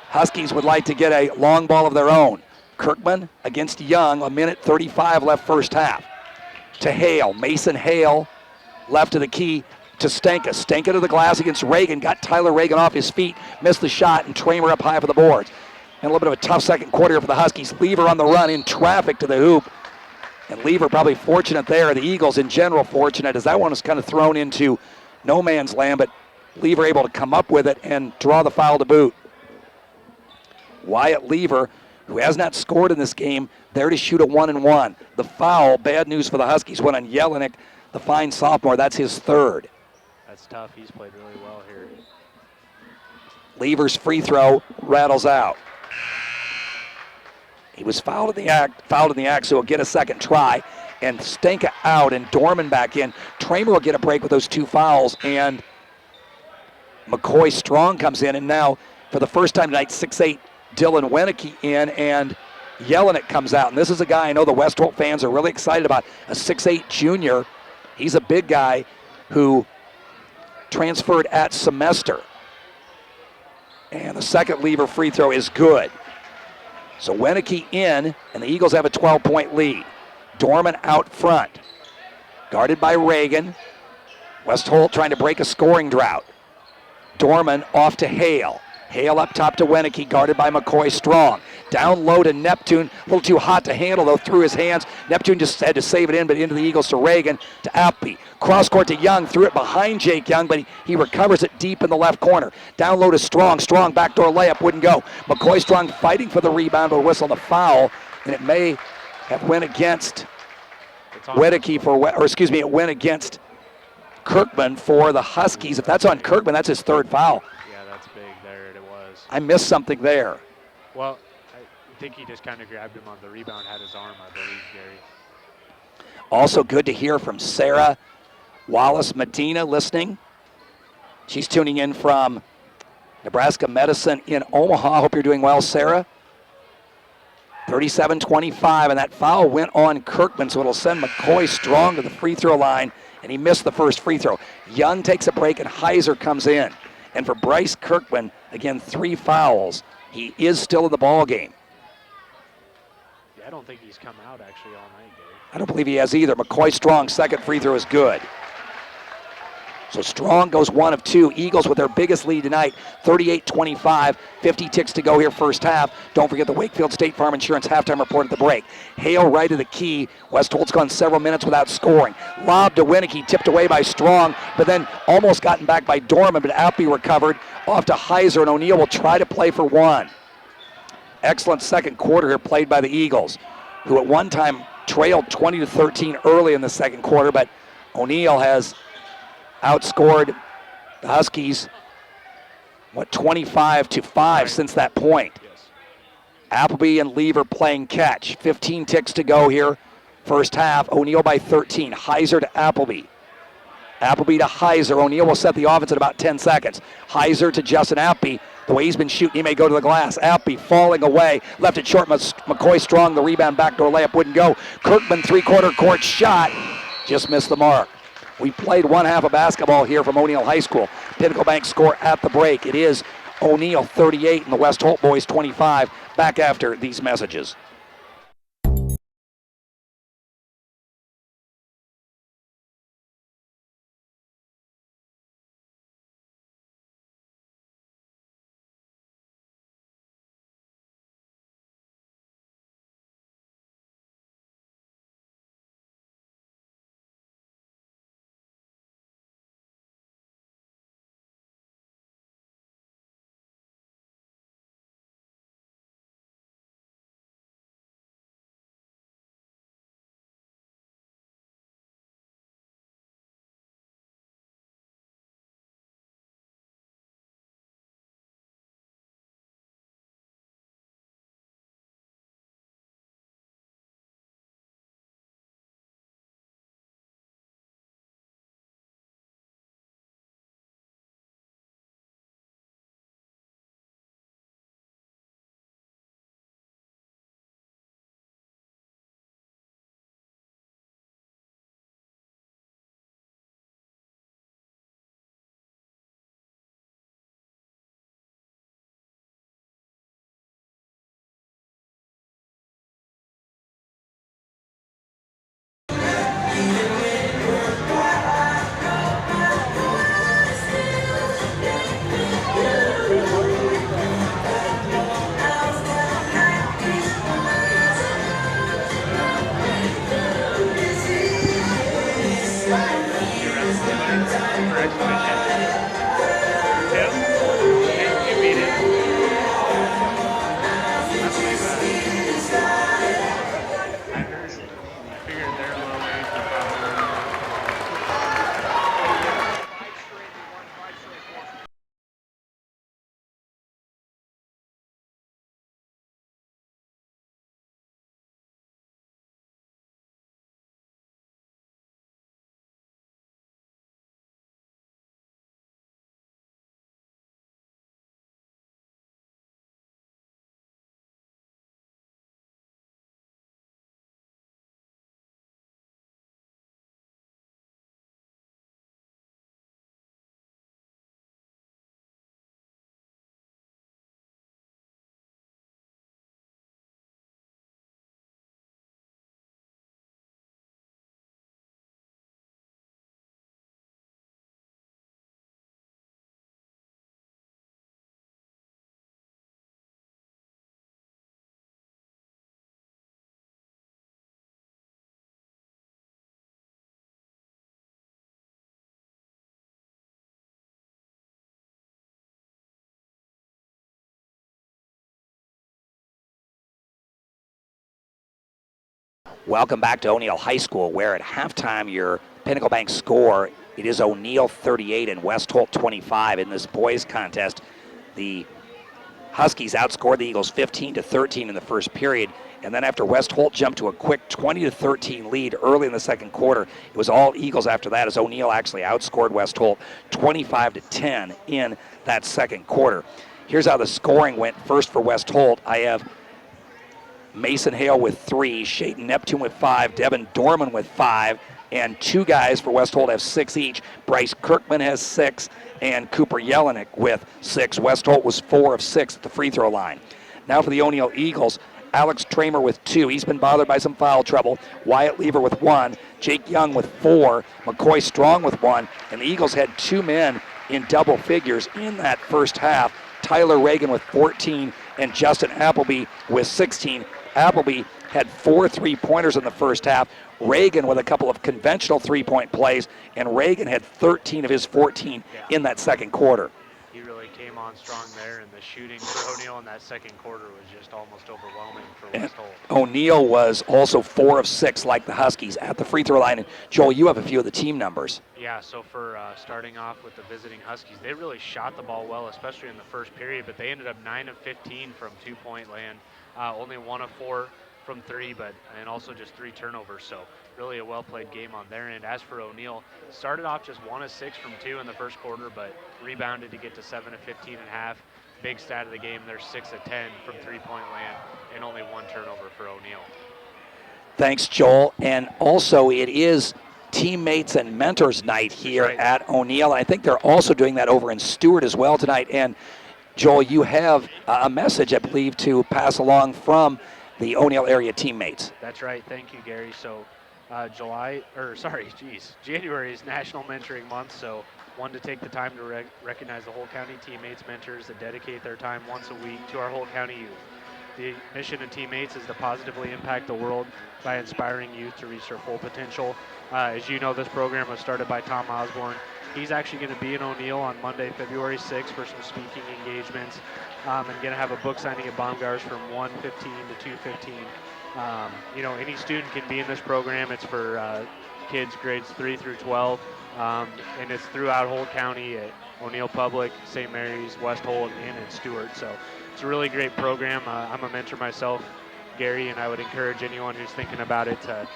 Huskies would like to get a long ball of their own. Kirkman against Young, 1:35 left first half. To Hale, Mason Hale left of the key to Stenka. Stenka to the glass against Reagan, got Tyler Reagan off his feet, missed the shot, and Tramer up high for the boards. And a little bit of a tough second quarter for the Huskies. Lever on the run in traffic to the hoop. And Lever probably fortunate there. The Eagles in general fortunate, as that one was kind of thrown into no man's land, but Lever able to come up with it and draw the foul to boot. Wyatt Lever, who has not scored in this game, there to shoot a 1-and-1. The foul, bad news for the Huskies, went on Jelinek, the fine sophomore. That's his third. That's tough. He's played really well here. Lever's free throw rattles out. He was fouled in the act, so he'll get a second try. And Stenka out and Dorman back in. Tramer will get a break with those two fouls, and McCoy Strong comes in, and now for the first time tonight, 6'8" Dylan Wenicky in, and Jelinek comes out. And this is a guy I know the West Holt fans are really excited about, a 6'8" junior. He's a big guy who transferred at semester. And the second Lever free throw is good. So Wenicky in, and the Eagles have a 12-point lead. Dorman out front, guarded by Reagan. West Holt trying to break a scoring drought. Dorman off to Hale. Hale up top to Wenicky, guarded by McCoy Strong. Down low to Neptune, a little too hot to handle though, through his hands. Neptune just had to save it in, but into the Eagles to Reagan, to Appleby. Cross court to Young, threw it behind Jake Young, but he recovers it deep in the left corner. Down low to Strong, Strong backdoor layup, wouldn't go. McCoy Strong fighting for the rebound, but whistle the foul, and it may have went against Wenicky it went against Kirkman for the Huskies. If that's on Kirkman, that's his third foul. Yeah, that's big there, it was. I missed something there. Well, I think he just kind of grabbed him on the rebound, had his arm, I believe, Gary. Also good to hear from Sarah Wallace Medina listening. She's tuning in from Nebraska Medicine in Omaha. Hope you're doing well, Sarah. 37-25, and that foul went on Kirkman, so it'll send McCoy Strong to the free throw line, and he missed the first free throw. Young takes a break, and Heiser comes in. And for Bryce Kirkman, again, 3 fouls. He is still in the ball game. Yeah, I don't think he's come out actually all night, Gary. I don't believe he has either. McCoy Strong's second free throw is good. So Strong goes 1 of 2. Eagles with their biggest lead tonight, 38-25. 50 ticks to go here first half. Don't forget the Wakefield State Farm Insurance halftime report at the break. Hale right of the key. West Holt's gone several minutes without scoring. Lob to Wenicky, tipped away by Strong, but then almost gotten back by Dorman, but Appy recovered. Off to Heiser, and O'Neill will try to play for one. Excellent second quarter here played by the Eagles, who at one time trailed 20-13 early in the second quarter, but O'Neill has outscored the Huskies, 25-5 since that point. Yes. Appleby and Lever playing catch. 15 ticks to go here, first half. O'Neill by 13. Heiser to Appleby. Appleby to Heiser. O'Neill will set the offense in about 10 seconds. Heiser to Justin Appleby. The way he's been shooting, he may go to the glass. Appleby falling away. Left it short. McCoy Strong, the rebound, backdoor layup wouldn't go. Kirkman, three-quarter court shot. Just missed the mark. We played one half of basketball here from O'Neill High School. Pinnacle Bank score at the break. It is O'Neill 38 and the West Holt boys 25. Back after these messages. Welcome back to O'Neill High School, where at halftime your Pinnacle Bank score, it is O'Neill 38 and West Holt 25 in this boys contest. The Huskies outscored the Eagles 15-13 in the first period, and then after West Holt jumped to a quick 20-13 lead early in the second quarter, it was all Eagles after that, as O'Neill actually outscored West Holt 25-10 in that second quarter. Here's how the scoring went. First for West Holt, I have Mason Hale with 3, Shaden Neptune with 5, Devin Dorman with 5, and 2 guys for West Holt have 6 each. Bryce Kirkman has 6, and Cooper Jelinek with 6. West Holt was 4 of 6 at the free throw line. Now for the O'Neill Eagles, Alex Tramer with 2. He's been bothered by some foul trouble. Wyatt Lever with 1, Jake Young with 4, McCoy Strong with 1, and the Eagles had 2 men in double figures in that first half. Tyler Reagan with 14 and Justin Appleby with 16. Appleby had 4 3-pointers in the first half. Reagan with a couple of conventional 3-point plays, and Reagan had 13 of his 14 in that second quarter. He really came on strong there, and the shooting for O'Neill in that second quarter was just almost overwhelming for West Holt. O'Neill was also 4 of 6 like the Huskies at the free throw line. And Joel, you have a few of the team numbers. Yeah, so for starting off with the visiting Huskies, they really shot the ball well, especially in the first period, but they ended up 9 of 15 from 2-point land, only 1 of 4 from 3, and also just 3 turnovers. So really a well-played game on their end. As for O'Neill, started off just 1 of 6 from 2 in the first quarter, but rebounded to get to 7 of 15 and a half. Big stat of the game, they're 6 of 10 from 3-point land, and only 1 turnover for O'Neill. Thanks, Joel. And also, it is teammates and mentors night here at O'Neill. I think they're also doing that over in Stewart as well tonight. And Joel, you have a message, I believe, to pass along from the O'Neill area teammates. That's right. Thank you, Gary. So January is National Mentoring Month, so wanted to take the time to recognize the Holt County teammates, mentors that dedicate their time once a week to our Holt County youth. The mission of teammates is to positively impact the world by inspiring youth to reach their full potential. As you know, this program was started by Tom Osborne. He's actually going to be in O'Neill on Monday, February 6th for some speaking engagements, and going to have a book signing at Baumgars from 1:15 to 2:15. Any student can be in this program. It's for kids grades 3 through 12, and it's throughout Holt County at O'Neill Public, St. Mary's, West Holt, and in Stewart. So it's a really great program. I'm a mentor myself, Gary, and I would encourage anyone who's thinking about it to,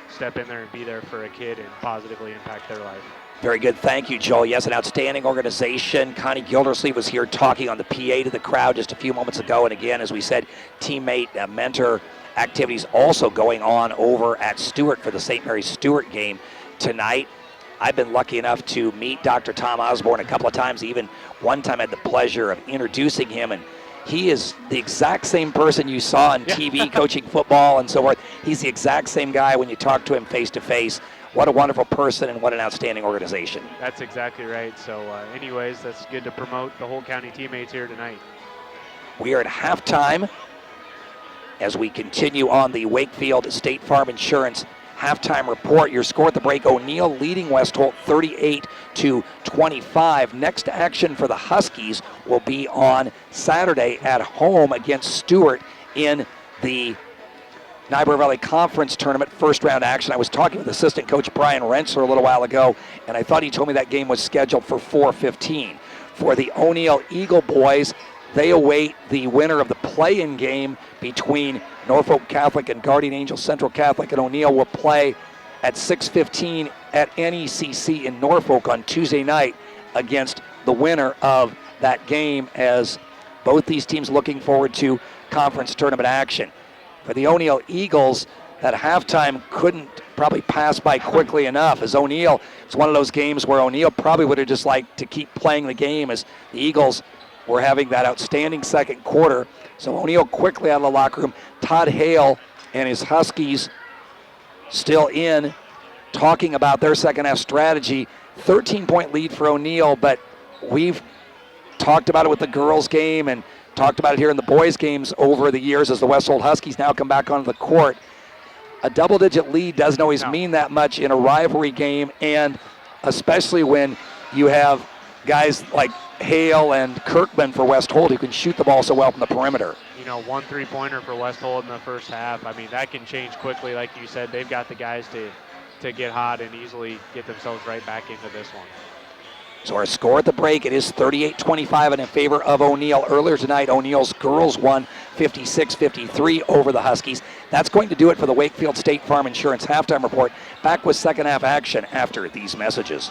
step in there and be there for a kid and positively impact their life. Very good. Thank you, Joel. Yes, an outstanding organization. Connie Gildersleeve was here talking on the PA to the crowd just a few moments ago. And again, as we said, teammate, mentor activities also going on over at Stewart for the St. Mary's Stewart game tonight. I've been lucky enough to meet Dr. Tom Osborne a couple of times. Even one time I had the pleasure of introducing him, and he is the exact same person you saw on TV coaching football and so forth. He's the exact same guy when you talk to him face to face. What a wonderful person and what an outstanding organization. That's exactly right. So anyways, that's good to promote the Holt County teammates here tonight. We are at halftime as we continue on the Wakefield State Farm Insurance halftime report. Your score at the break, O'Neill leading West Holt 38-25. Next action for the Huskies will be on Saturday at home against Stewart in the Niobrara Valley Conference Tournament first round action. I was talking with assistant coach Brian Renssler a little while ago, and I thought he told me that game was scheduled for 4:15. For the O'Neill Eagle boys, they await the winner of the play-in game between Norfolk Catholic and Guardian Angel Central Catholic, and O'Neill will play at 6:15 at NECC in Norfolk on Tuesday night against the winner of that game, as both these teams looking forward to conference tournament action. For the O'Neill Eagles, that halftime couldn't probably pass by quickly enough, as O'Neill, it's one of those games where O'Neill probably would have just liked to keep playing the game, as the Eagles were having that outstanding second quarter. So O'Neill quickly out of the locker room. Todd Hale and his Huskies still in, talking about their second half strategy. 13-point lead for O'Neill, but we've talked about it with the girls game and talked about it here in the boys games over the years as the West Holt Huskies now come back onto the court. A double-digit lead doesn't always mean that much in a rivalry game, and especially when you have guys like Hale and Kirkman for West Holt who can shoot the ball so well from the perimeter. You know, 1 3-pointer for West Holt in the first half. I mean, that can change quickly. Like you said, they've got the guys to get hot and easily get themselves right back into this one. So our score at the break, it is 38-25 in favor of O'Neill. Earlier tonight, O'Neill's girls won 56-53 over the Huskies. That's going to do it for the Wakefield State Farm Insurance halftime report. Back with second half action after these messages.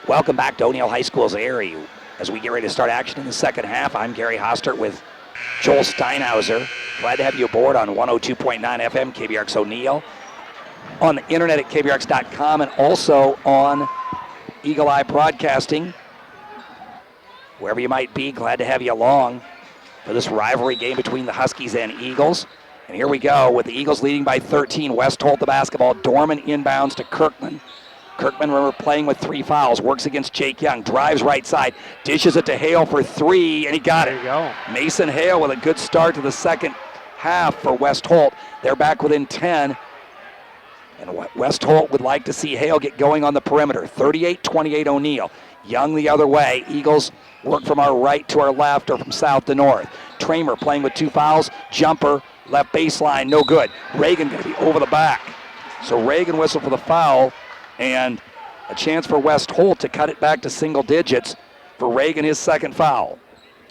Welcome back to O'Neill High School's Airy. As we get ready to start action in the second half, I'm Gary Hostert with Joel Steinhauser. Glad to have you aboard on 102.9 FM, KBRX O'Neill, on the internet at kbrx.com, and also on Eagle Eye Broadcasting. Wherever you might be, glad to have you along for this rivalry game between the Huskies and Eagles. And here we go with the Eagles leading by 13. West Holt the basketball. Dorman inbounds to Kirkman. Kirkman, remember, playing with 3 fouls, works against Jake Young, drives right side, dishes it to Hale for 3, and he got it. There you go. Mason Hale with a good start to the second half for West Holt. They're back within 10. And West Holt would like to see Hale get going on the perimeter. 38-28 O'Neill. Young the other way. Eagles work from our right to our left or from south to north. Tramer playing with 2 fouls. Jumper, left baseline, no good. Reagan going to be over the back. So Reagan whistled for the foul, and a chance for West Holt to cut it back to single digits for Reagan, his second foul.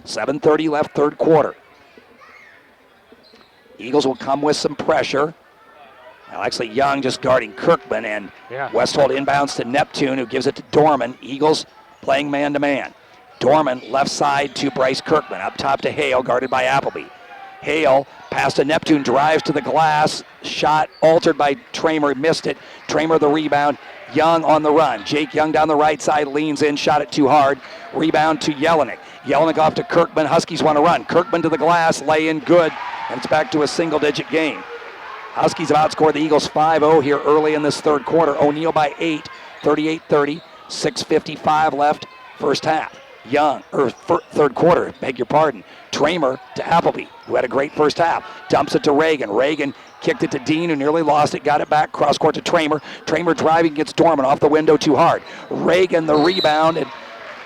7:30 left, third quarter. Eagles will come with some pressure. Now, actually, Young just guarding Kirkman, and West Holt inbounds to Neptune, who gives it to Dorman. Eagles playing man-to-man. Dorman, left side to Bryce Kirkman. Up top to Hale, guarded by Appleby. Hale, pass to Neptune, drives to the glass. Shot altered by Tramer, missed it. Tramer the rebound. Young on the run. Jake Young down the right side, leans in, shot it too hard. Rebound to Jelinek. Jelinek off to Kirkman. Huskies want to run. Kirkman to the glass, lay in good, and it's back to a single-digit game. Huskies have outscored the Eagles 5-0 here early in this third quarter. O'Neill by 8, 38-30, 6:55 left, first half. Third quarter, beg your pardon. Tramer to Appleby, who had a great first half. Dumps it to Reagan. Reagan kicked it to Dean, who nearly lost it, got it back, cross court to Tramer. Tramer driving against Dorman, off the window too hard. Reagan the rebound, and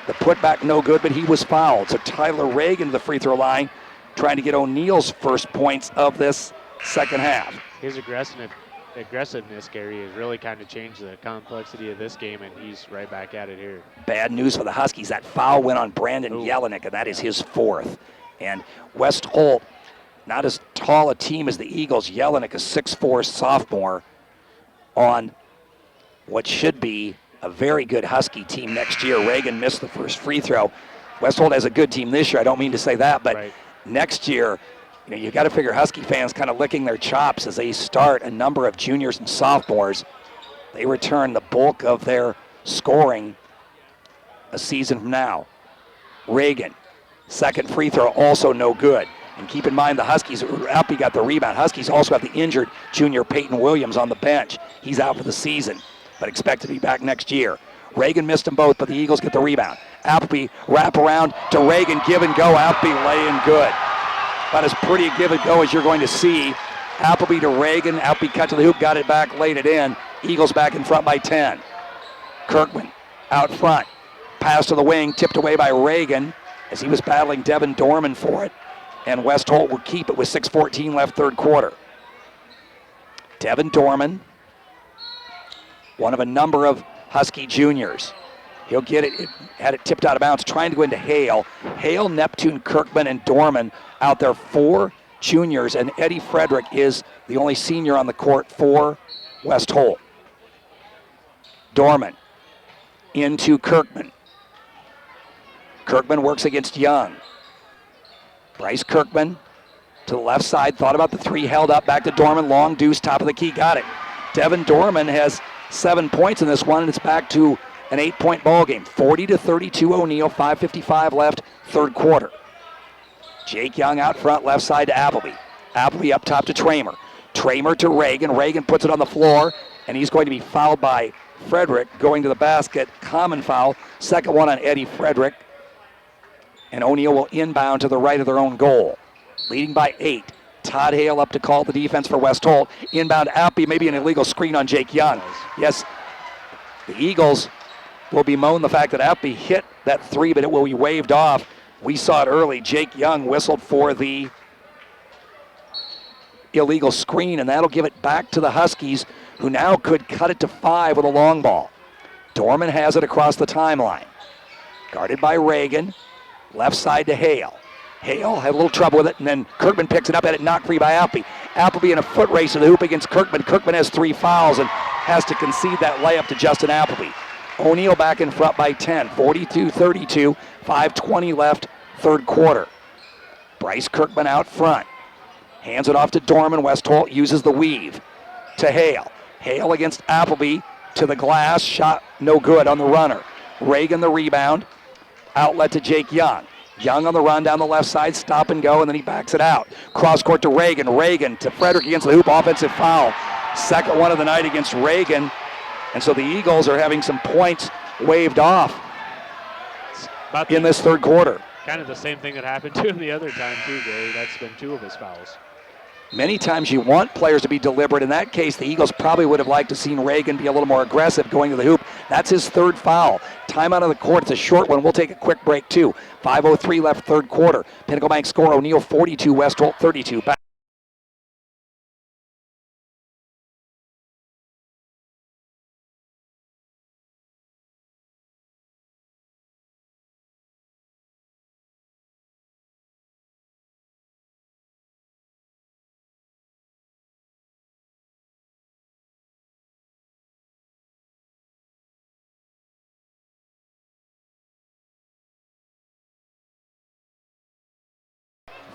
the putback no good, but he was fouled. So Tyler Reagan to the free throw line, trying to get O'Neill's first points of this second half. His aggressiveness, Gary, has really kind of changed the complexity of this game, and he's right back at it here. Bad news for the Huskies. That foul went on Brandon Jelinek, and that is his 4th. And West Holt, not as tall a team as the Eagles. Jelinek, a 6'4" sophomore, on what should be a very good Husky team next year. Reagan missed the first free throw. West Holt has a good team this year. I don't mean to say that, but Right. next year, you got to figure Husky fans kind of licking their chops as they start a number of juniors and sophomores. They return the bulk of their scoring a season from now. Reagan, second free throw, also no good. And keep in mind the Huskies, Appy got the rebound. Huskies also have the injured junior Peyton Williams on the bench. He's out for the season, but expected to be back next year. Reagan missed them both, but the Eagles get the rebound. Appleby wrap around to Reagan, give and go. Appleby laying good. About as pretty a give and go as you're going to see. Appleby to Reagan. Appleby cut to the hoop, got it back, laid it in. Eagles back in front by 10. Kirkman out front. Pass to the wing, tipped away by Reagan as he was battling Devin Dorman for it. And West Holt will keep it with 6:14 left, third quarter. Devin Dorman, one of a number of Husky juniors. He'll get it, had it tipped out of bounds, trying to go into Hale. Hale, Neptune, Kirkman, and Dorman out there, 4 juniors, and Eddie Frederick is the only senior on the court for West Holt. Dorman into Kirkman. Kirkman works against Young. Bryce Kirkman to the left side, thought about the three, held up, back to Dorman, long deuce, top of the key, got it. Devin Dorman has 7 points in this one, and it's back to an 8-point ball game. 40-32 O'Neill, 5:55 left, third quarter. Jake Young out front, left side to Appleby. Appleby up top to Tramer. Tramer to Reagan. Reagan puts it on the floor, and he's going to be fouled by Frederick, going to the basket. Common foul, second one on Eddie Frederick. And O'Neill will inbound to the right of their own goal. Leading by 8. Todd Hale up to call the defense for West Holt. Inbound Appy, maybe an illegal screen on Jake Young. Yes, the Eagles will bemoan the fact that Appy hit that three, but it will be waved off. We saw it early. Jake Young whistled for the illegal screen, and that'll give it back to the Huskies, who now could cut it to 5 with a long ball. Dorman has it across the timeline. Guarded by Reagan. Left side to Hale. Hale had a little trouble with it, and then Kirkman picks it up, had it knocked free by Appleby. Appleby in a foot race to the hoop against Kirkman. Kirkman has 3 fouls and has to concede that layup to Justin Appleby. O'Neill back in front by 10, 42-32, 5:20 left, third quarter. Bryce Kirkman out front. Hands it off to Dorman. West Holt uses the weave to Hale. Hale against Appleby to the glass. Shot no good on the runner. Reagan the rebound. Outlet to Jake Young. Young on the run down the left side, stop and go, and then he backs it out. Cross court to Reagan. Reagan to Frederick against the hoop, offensive foul. Second one of the night against Reagan. And so the Eagles are having some points waved off in this third quarter. Kind of the same thing that happened to him the other time too, Gary. That's been 2 of his fouls. Many times you want players to be deliberate. In that case, the Eagles probably would have liked to seen Reagan be a little more aggressive going to the hoop. That's his third foul. Timeout on the court. It's a short one. We'll take a quick break, too. 5:03 left, third quarter. Pinnacle Bank score, O'Neill 42, West Holt 32. Back.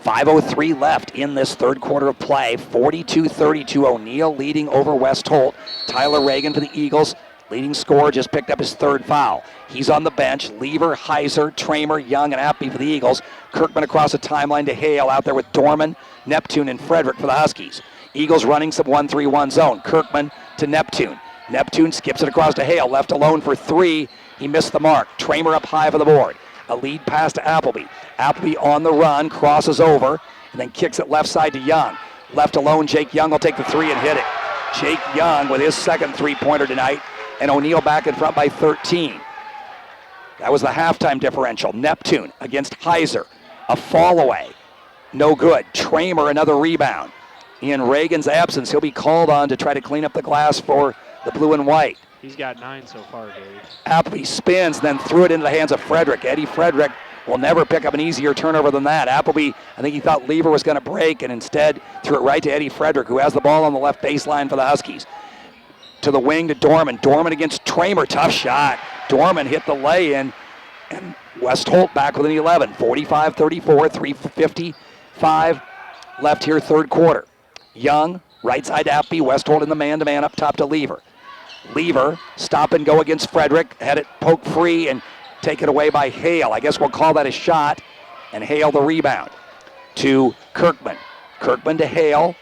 .503 left in this third quarter of play. 42-32, O'Neill leading over West Holt. Tyler Reagan for the Eagles, leading scorer, just picked up his third foul. He's on the bench. Lever, Heiser, Tramer, Young, and Appy for the Eagles. Kirkman across the timeline to Hale, out there with Dorman, Neptune, and Frederick for the Huskies. Eagles running some 1-3-1 zone. Kirkman to Neptune. Neptune skips it across to Hale, left alone for 3. He missed the mark. Tramer up high for the board. A lead pass to Appleby. Appleby on the run, crosses over, and then kicks it left side to Young. Left alone, Jake Young will take the 3 and hit it. Jake Young with his second three-pointer tonight, and O'Neill back in front by 13. That was the halftime differential. Neptune against Heiser. A fall away. No good. Tramer, another rebound. In Reagan's absence, he'll be called on to try to clean up the glass for the blue and white. He's got 9 so far, Gary. Appleby spins, then threw it into the hands of Frederick. Eddie Frederick will never pick up an easier turnover than that. Appleby, I think he thought Lever was going to break and instead threw it right to Eddie Frederick, who has the ball on the left baseline for the Huskies. to the wing to Dorman. Dorman against Tramer. Tough shot. Dorman hit the lay-in. And West Holt back with an 11. 45-34, 3:55 left here, third quarter. Young, right side to Appy. West Holt in the man-to-man up top to Lever. Lever, stop and go against Frederick. Had it poked free and taken away by Hale. I guess we'll call that a shot. And Hale the rebound to Kirkman. Kirkman to Hale.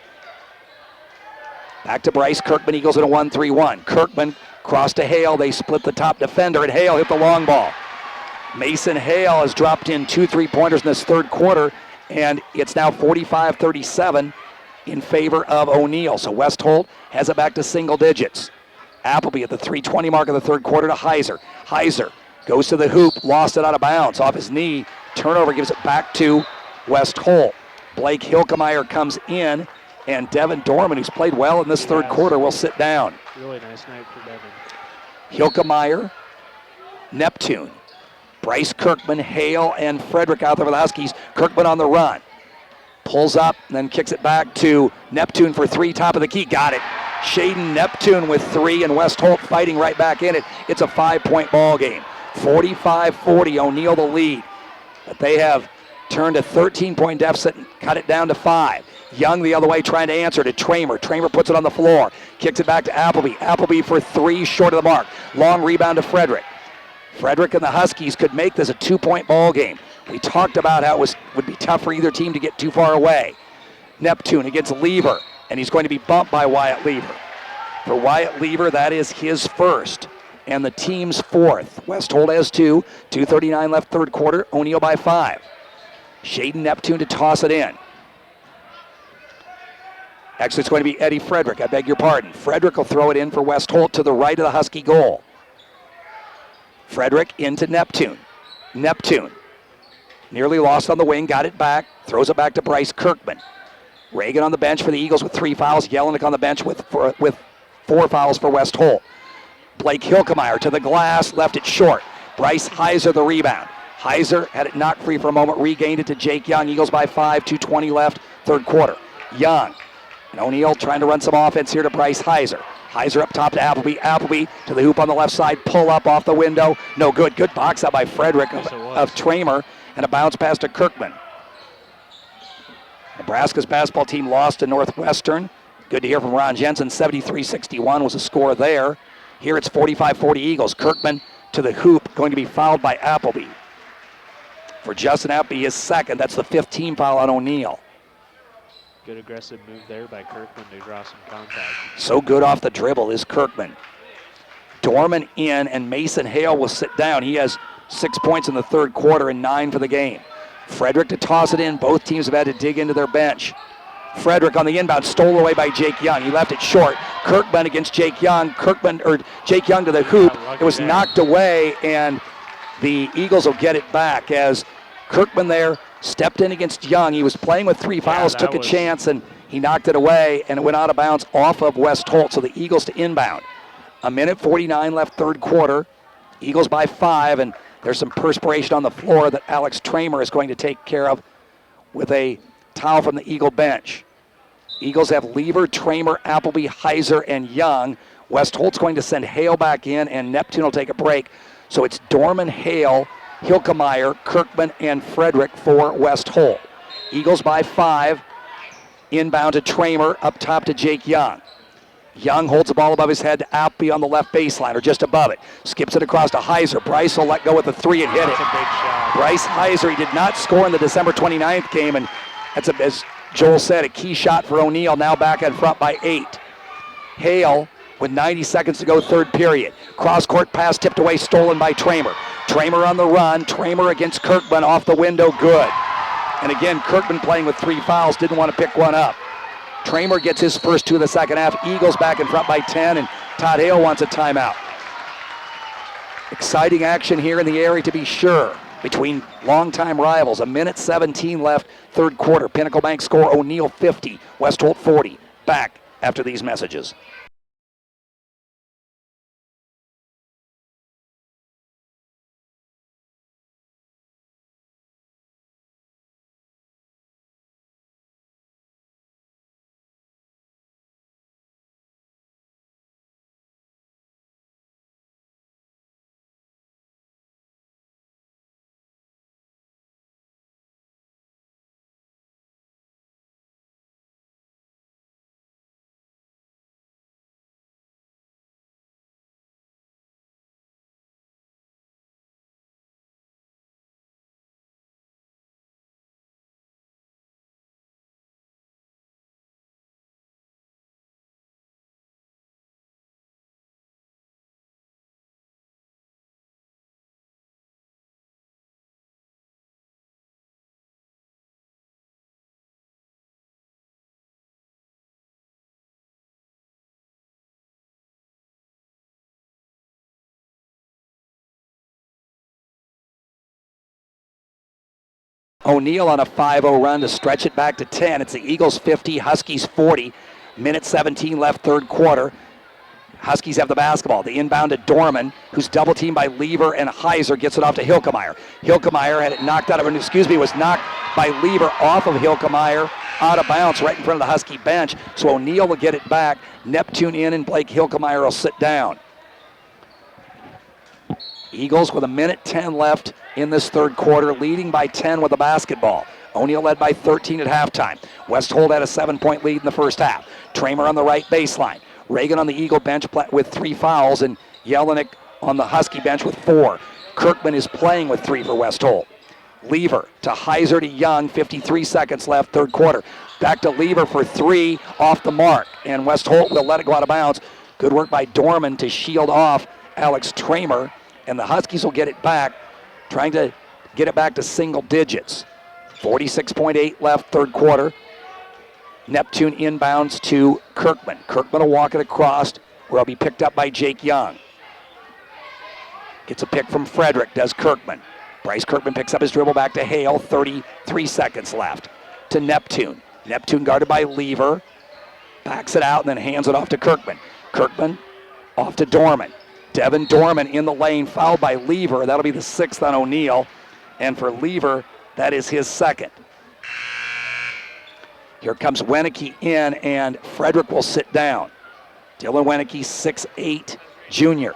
Back to Bryce. Kirkman, Eagles in a 1-3-1. Kirkman cross to Hale. They split the top defender, and Hale hit the long ball. Mason Hale has dropped in 2 3-pointers in this third quarter, and it's now 45-37 in favor of O'Neill. So West Holt has it back to single digits. Appleby at the 3:20 mark of the third quarter to Heiser. Heiser goes to the hoop, lost it out of bounds off his knee. Turnover gives it back to West Holt. Blake Hilkemeyer comes in, and Devin Dorman, who's played well in this third quarter, will sit down. Really nice night for Devin. Hilkemeyer, Neptune, Bryce Kirkman, Hale, and Frederick out there for the Huskies. Kirkman on the run. Pulls up and then kicks it back to Neptune for three, top of the key. Got it. Shaden Neptune with three, and West Holt fighting right back in it. It's a 5-point ball game. 45-40, O'Neill the lead. But they have turned a 13-point deficit and cut it down to 5. Young the other way trying to answer to Tramer. Tramer puts it on the floor. Kicks it back to Appleby. Appleby for three, short of the mark. Long rebound to Frederick. Frederick and the Huskies could make this a 2-point ball game. We talked about how it would be tough for either team to get too far away. Neptune against Lever, and he's going to be bumped by Wyatt Lever. For Wyatt Lever, that is his first, and the team's fourth. West Holt has 2. 2:39 left third quarter. O'Neill by 5. Shaden Neptune to toss it in. Actually, it's going to be Eddie Frederick. I beg your pardon. Frederick will throw it in for West Holt to the right of the Husky goal. Frederick into Neptune. Neptune nearly lost on the wing, got it back, throws it back to Bryce Kirkman. Reagan on the bench for the Eagles with 3 fouls. Jelinek on the bench with 4 fouls for West Holt. Blake Hilkemeyer to the glass, left it short. Bryce Heiser the rebound. Heiser had it knocked free for a moment, regained it to Jake Young. Eagles by 5, 2:20 left, third quarter. Young and O'Neill trying to run some offense here to Bryce Heiser. Heiser up top to Appleby. Appleby to the hoop on the left side. Pull up off the window. No good. Good box out by Frederick of Tramer. And a bounce pass to Kirkman. Nebraska's basketball team lost to Northwestern. Good to hear from Ron Jensen. 73-61 was the score there. Here it's 45-40 Eagles. Kirkman to the hoop, going to be fouled by Appleby. For Justin Appleby, his second. That's the 15 foul on O'Neill. Good aggressive move there by Kirkman to draw some contact. So good off the dribble is Kirkman. Dorman in, and Mason Hale will sit down. He has 6 points in the third quarter and 9 for the game. Frederick to toss it in. Both teams have had to dig into their bench. Frederick on the inbound, stole away by Jake Young. He left it short. Kirkman against Jake Young. Jake Young to the hoop. It was knocked away, and the Eagles will get it back as Kirkman there stepped in against Young. He was playing with 3 fouls, took a chance, and he knocked it away, and it went out of bounds off of West Holt. So the Eagles to inbound. 1:49 left third quarter. Eagles by 5, and there's some perspiration on the floor that Alex Tramer is going to take care of with a towel from the Eagle bench. Eagles have Lever, Tramer, Appleby, Heiser, and Young. West Holt's going to send Hale back in, and Neptune will take a break. So it's Dorman, Hale, Hilkemeyer, Kirkman, and Frederick for West Holt. Eagles by 5. Inbound to Tramer, up top to Jake Young. Young holds the ball above his head to Appy on the left baseline, or just above it. Skips it across to Heiser. Bryce will let go with the 3 and hit it. That's a big shot. Bryce Heiser, he did not score in the December 29th game, and that's, as Joel said, a key shot for O'Neill, now back in front by 8. Hale with 90 seconds to go, third period. Cross-court pass tipped away, stolen by Tramer. Tramer on the run. Tramer against Kirkman, off the window, good. And again, Kirkman playing with 3 fouls, didn't want to pick one up. Tramer gets his first 2 of the second half. Eagles back in front by 10, and Todd Hale wants a timeout. Exciting action here in the area to be sure between longtime rivals. 1:17 left, third quarter. Pinnacle Bank score, O'Neill 50, West Holt 40. Back after these messages. O'Neill on a 5-0 run to stretch it back to 10. It's the Eagles 50, Huskies 40. Minute 17 left, third quarter. Huskies have the basketball. The inbound to Dorman, who's double teamed by Lever and Heiser, gets it off to Hilkemeyer. Hilkemeyer had it knocked out of, was knocked by Lever off of Hilkemeyer, out of bounds right in front of the Husky bench. So O'Neill will get it back. Neptune in, and Blake Hilkemeyer will sit down. Eagles with a minute 10 left in this third quarter, leading by 10 with the basketball. O'Neill led by 13 at halftime. West Holt had a 7-point lead in the first half. Tramer on the right baseline. Reagan on the Eagle bench with 3 fouls, and Jelinek on the Husky bench with 4. Kirkman is playing with 3 for West Holt. Lever to Heiser to Young, 53 seconds left, third quarter. Back to Lever for 3, off the mark, and West Holt will let it go out of bounds. Good work by Dorman to shield off Alex Tramer, and the Huskies will get it back, trying to get it back to single digits. 46.8 left, third quarter. Neptune inbounds to Kirkman. Kirkman will walk it across, where he'll be picked up by Jake Young. Gets a pick from Frederick, does Kirkman. Bryce Kirkman picks up his dribble back to Hale, 33 seconds left. To Neptune. Neptune guarded by Lever. Backs it out and then hands it off to Kirkman. Kirkman off to Dorman. Devin Dorman in the lane, fouled by Lever. That'll be the 6th on O'Neill. And for Lever, that is his 2nd. Here comes Wenicky in, and Frederick will sit down. Dylan Wenicky, 6'8", junior.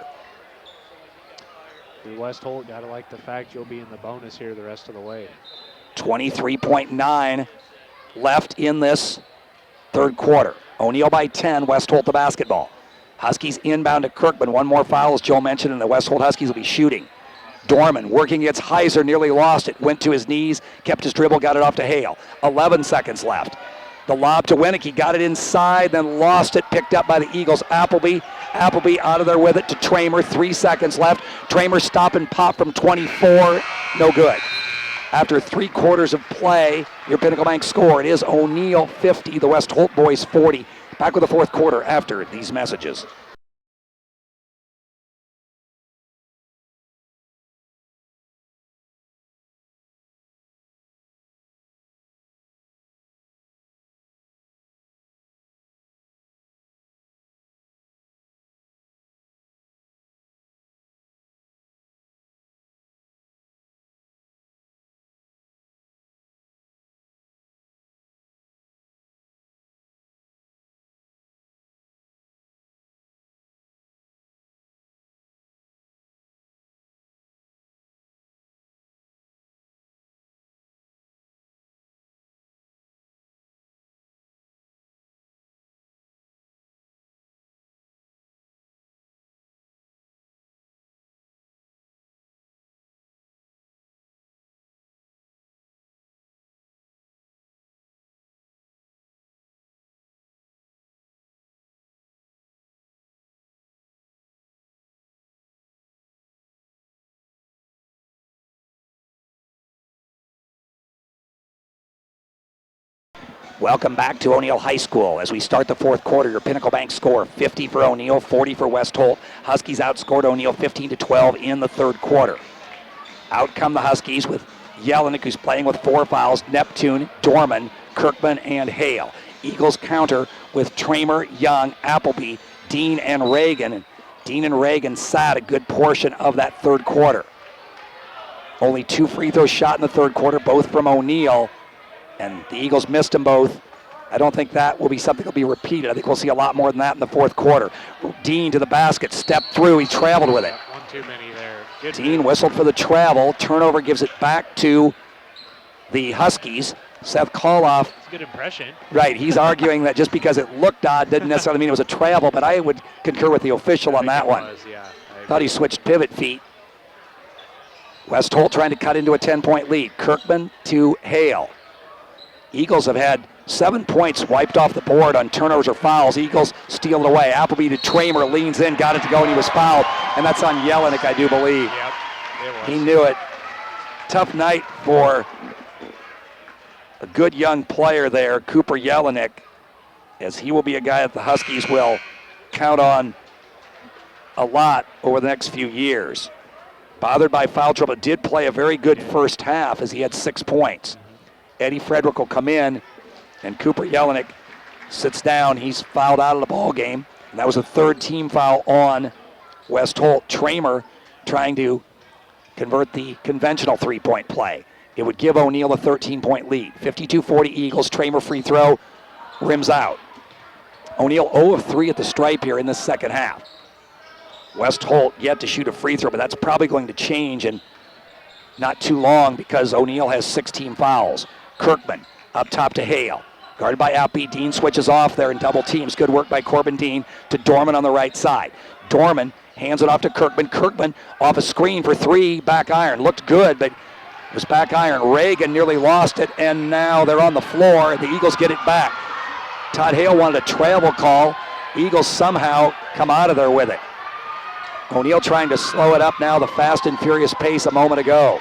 West Holt, gotta like the fact you'll be in the bonus here the rest of the way. 23.9 left in this third quarter. O'Neill by 10, West Holt the basketball. Huskies inbound to Kirkman. One more foul, as Joe mentioned, and the West Holt Huskies will be shooting. Dorman working against Heiser, nearly lost it. Went to his knees, kept his dribble, got it off to Hale. 11 seconds left. The lob to Wenicky, got it inside, then lost it, picked up by the Eagles. Appleby out of there with it to Tramer, 3 seconds left. Tramer stop and pop from 24, no good. After 3 quarters of play, your Pinnacle Bank score, it is O'Neill 50, the West Holt boys 40. Back with the fourth quarter after these messages. Welcome back to O'Neill High School. As we start the fourth quarter, your Pinnacle Bank score, 50 for O'Neill, 40 for West Holt. Huskies outscored O'Neill 15-12 in the third quarter. Out come the Huskies with Jelinek, who's playing with 4 fouls, Neptune, Dorman, Kirkman, and Hale. Eagles counter with Tramer, Young, Appleby, Dean, and Reagan. And Dean and Reagan sat a good portion of that third quarter. Only 2 free throws shot in the third quarter, both from O'Neill. And the Eagles missed them both. I don't think that will be something that will be repeated. I think we'll see a lot more than that in the fourth quarter. Dean to the basket, stepped through, he traveled with it. One too many there. Good Dean move. whistled for the travel. Turnover gives it back to the Huskies. Seth Koloff. It's a good impression. Right, he's arguing that just because it looked odd didn't necessarily mean it was a travel, but I would concur with the official on that one. Thought he switched pivot feet. West Holt trying to cut into a 10-point lead. Kirkman to Hale. Eagles have had 7 points wiped off the board on turnovers or fouls. Eagles steal it away. Appleby to Tramer, leans in, got it to go, and he was fouled. And that's on Jelinek, I do believe. Yep, it was. He knew it. Tough night for a good young player there, Cooper Jelinek, as he will be a guy that the Huskies will count on a lot over the next few years. Bothered by foul trouble, did play a very good first half as he had 6 points. Eddie Frederick will come in, and Cooper Jelinek sits down. He's fouled out of the ball game. And that was a third team foul on West Holt. Tramer trying to convert the conventional three-point play. It would give O'Neill a 13-point lead. 52-40 Eagles. Tramer free throw, rims out. O'Neill 0 of 3 at the stripe here in the second half. West Holt yet to shoot a free throw, but that's probably going to change in not too long because O'Neill has 16 fouls. Kirkman up top to Hale. Guarded by Appy. Dean switches off there in double teams. Good work by Corbin Dean to Dorman on the right side. Dorman hands it off to Kirkman. Kirkman off a screen for 3, back iron. Looked good, but it was back iron. Reagan nearly lost it, and now they're on the floor, and the Eagles get it back. Todd Hale wanted a travel call. Eagles somehow come out of there with it. O'Neill trying to slow it up now, the fast and furious pace a moment ago.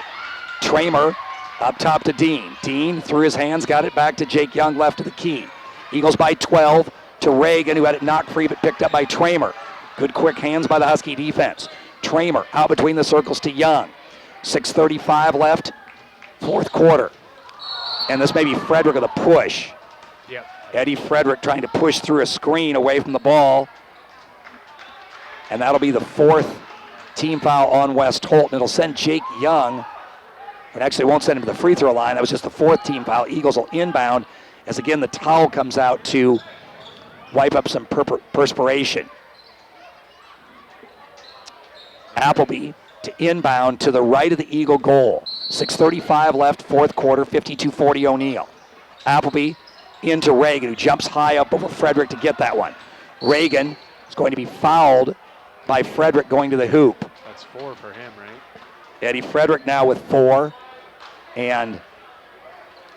Tramer up top to Dean. Dean through his hands, got it back to Jake Young, left of the key. Eagles by 12 to Reagan, who had it knocked free but picked up by Tramer. Good quick hands by the Husky defense. Tramer out between the circles to Young. 6:35 left, fourth quarter. And this may be Frederick with a push. Yep. Eddie Frederick trying to push through a screen away from the ball. And that'll be the fourth team foul on West Holt. And it'll send Jake Young, but actually won't send him to the free throw line. That was just the fourth team foul. Eagles will inbound as again the towel comes out to wipe up some perspiration. Appleby to inbound to the right of the Eagle goal. 6:35 left, fourth quarter, 52-40 O'Neill. Appleby into Reagan, who jumps high up over Frederick to get that one. Reagan is going to be fouled by Frederick going to the hoop. That's 4 for him, right? Eddie Frederick now with 4. And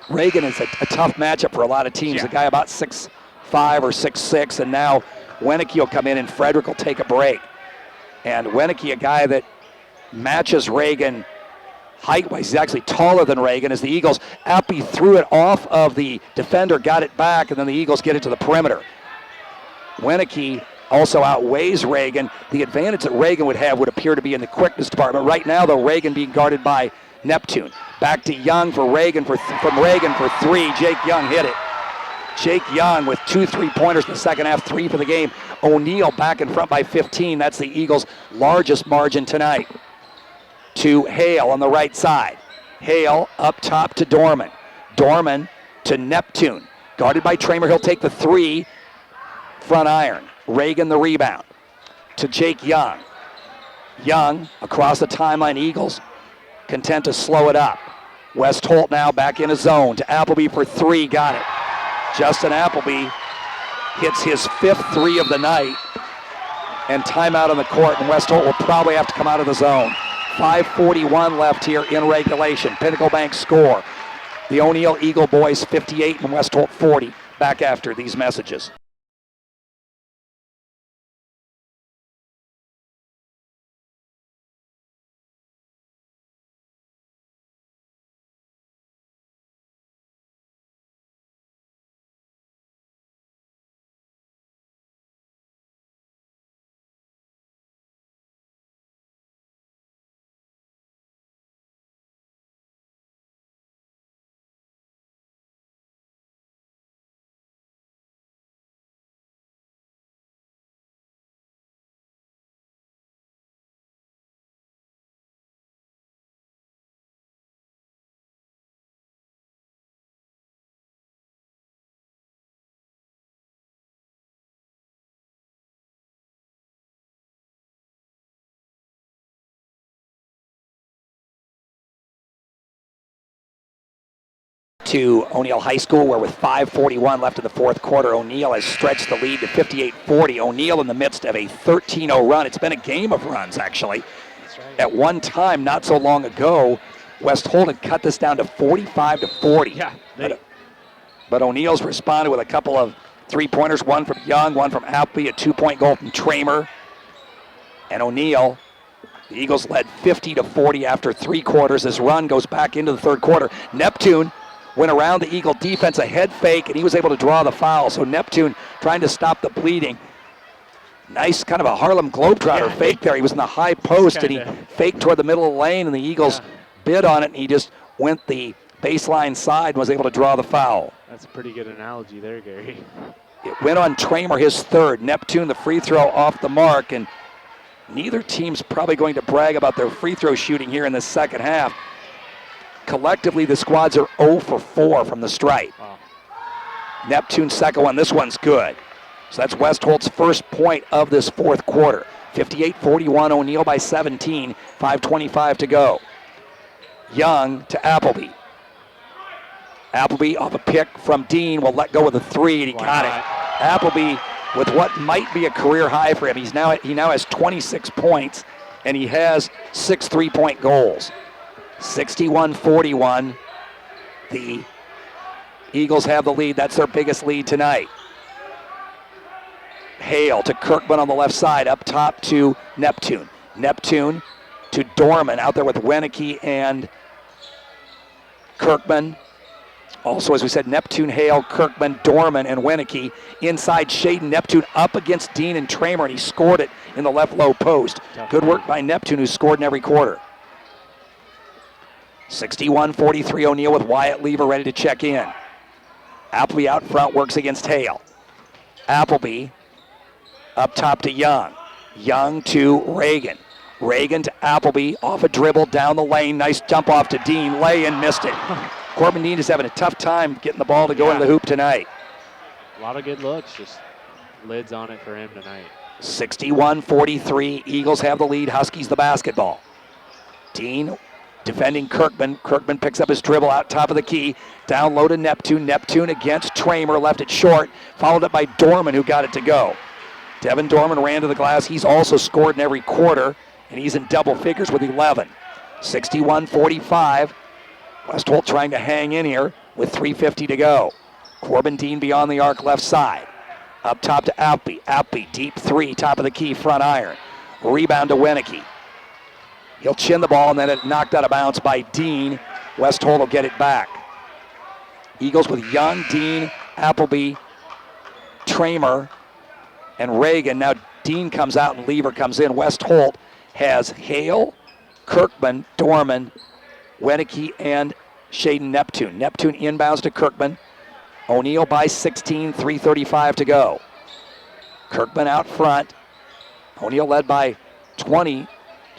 Reagan is a tough matchup for a lot of teams. Yeah. A guy about 6'5 or 6'6", and now Wenicky will come in and Frederick will take a break. And Wenicky, a guy that matches Reagan height-wise. He's actually taller than Reagan as the Eagles. Appy threw it off of the defender, got it back, and then the Eagles get it to the perimeter. Wenicky also outweighs Reagan. The advantage that Reagan would have would appear to be in the quickness department. Right now, though, Reagan being guarded by Neptune. Back to Young for Reagan from Reagan for 3. Jake Young hit it. Jake Young with 2 3-pointers in the second half, 3 for the game. O'Neill back in front by 15. That's the Eagles' largest margin tonight. To Hale on the right side. Hale up top to Dorman. Dorman to Neptune. Guarded by Tramer. He'll take the 3. Front iron. Reagan the rebound. To Jake Young. Young across the timeline. Eagles content to slow it up. West Holt now back in a zone. To Appleby for 3. Got it. Justin Appleby hits his 5th 3 of the night. And timeout on the court. And West Holt will probably have to come out of the zone. 5:41 left here in regulation. Pinnacle Bank score. The O'Neill Eagle boys 58 and West Holt 40. Back after these messages. To O'Neill High School, where with 5:41 left in the fourth quarter, O'Neill has stretched the lead to 58-40. O'Neill in the midst of a 13-0 run. It's been a game of runs, actually. That's right. At one time, not so long ago, West Holt had cut this down to 45-40. Yeah. But O'Neill's responded with a couple of 3-pointers, one from Young, one from Appleby, a 2-point goal from Tramer. And O'Neill, the Eagles led 50-40 after 3 quarters. This run goes back into the third quarter. Neptune went around the Eagle defense, a head fake, and he was able to draw the foul. So Neptune trying to stop the bleeding. Nice kind of a Harlem Globetrotter fake there. He was in the high post, and he faked toward the middle of the lane, and the Eagles bid on it, and he just went the baseline side and was able to draw the foul. That's a pretty good analogy there, Gary. It went on Tramer, his third. Neptune, the free throw off the mark, and neither team's probably going to brag about their free throw shooting here in the second half. Collectively, the squads are 0 for 4 from the stripe. Wow. Neptune's second one, this one's good. So that's West Holt's first point of this fourth quarter. 58-41, O'Neill by 17, 5:25 to go. Young to Appleby. Appleby off a pick from Dean will let go with a three, and he got it. Appleby with what might be a career high for him. He now has 26 points, and he has 6 3-point goals. 61-41. The Eagles have the lead. That's their biggest lead tonight. Hale to Kirkman on the left side, up top to Neptune. Neptune to Dorman, out there with Wenicky and Kirkman. Also, as we said, Neptune, Hale, Kirkman, Dorman, and Wenicky. Inside Shaden, Neptune up against Dean and Tramer, and he scored it in the left low post. Good work by Neptune, who scored in every quarter. 61-43, O'Neill with Wyatt Lever ready to check in. Appleby out front, works against Hale. Appleby up top to Young. Young to Reagan. Reagan to Appleby, off a dribble, down the lane. Nice jump off to Dean. Lay-in, missed it. Corbin Dean is having a tough time getting the ball to go into the hoop tonight. A lot of good looks, just lids on it for him tonight. 61-43, Eagles have the lead, Huskies the basketball. Dean defending Kirkman. Kirkman picks up his dribble out top of the key. Down low to Neptune. Neptune against Tramer, left it short. Followed up by Dorman, who got it to go. Devin Dorman ran to the glass. He's also scored in every quarter, and he's in double figures with 11. 61-45. West Holt trying to hang in here with 3:50 to go. Corbin Dean beyond the arc left side. Up top to Appleby. Appleby, deep three, top of the key, front iron. Rebound to Wenicky. He'll chin the ball, and then it knocked out of bounds by Dean. West Holt will get it back. Eagles with Young, Dean, Appleby, Tramer, and Reagan. Now Dean comes out and Lever comes in. West Holt has Hale, Kirkman, Dorman, Wenicky, and Shaden Neptune. Neptune inbounds to Kirkman. O'Neill by 16, 3:35 to go. Kirkman out front. O'Neill led by 20,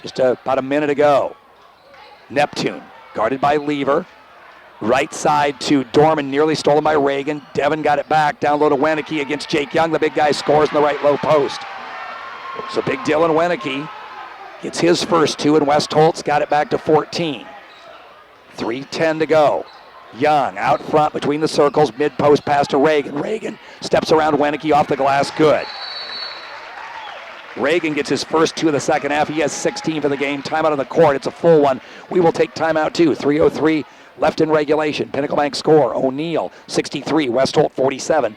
just about a minute ago. Neptune guarded by Lever. Right side to Dorman, nearly stolen by Reagan. Devin got it back, down low to Wenicky against Jake Young. The big guy scores in the right low post. So big Dylan Wenicky gets his first two, and West Holt's got it back to 14. 3:10 to go. Young out front between the circles, mid-post pass to Reagan. Reagan steps around Wenicky off the glass, good. Reagan gets his first two of the second half. He has 16 for the game. Timeout on the court. It's a full one. We will take timeout too. 3:03 left in regulation. Pinnacle Bank score. O'Neill 63, West Holt 47.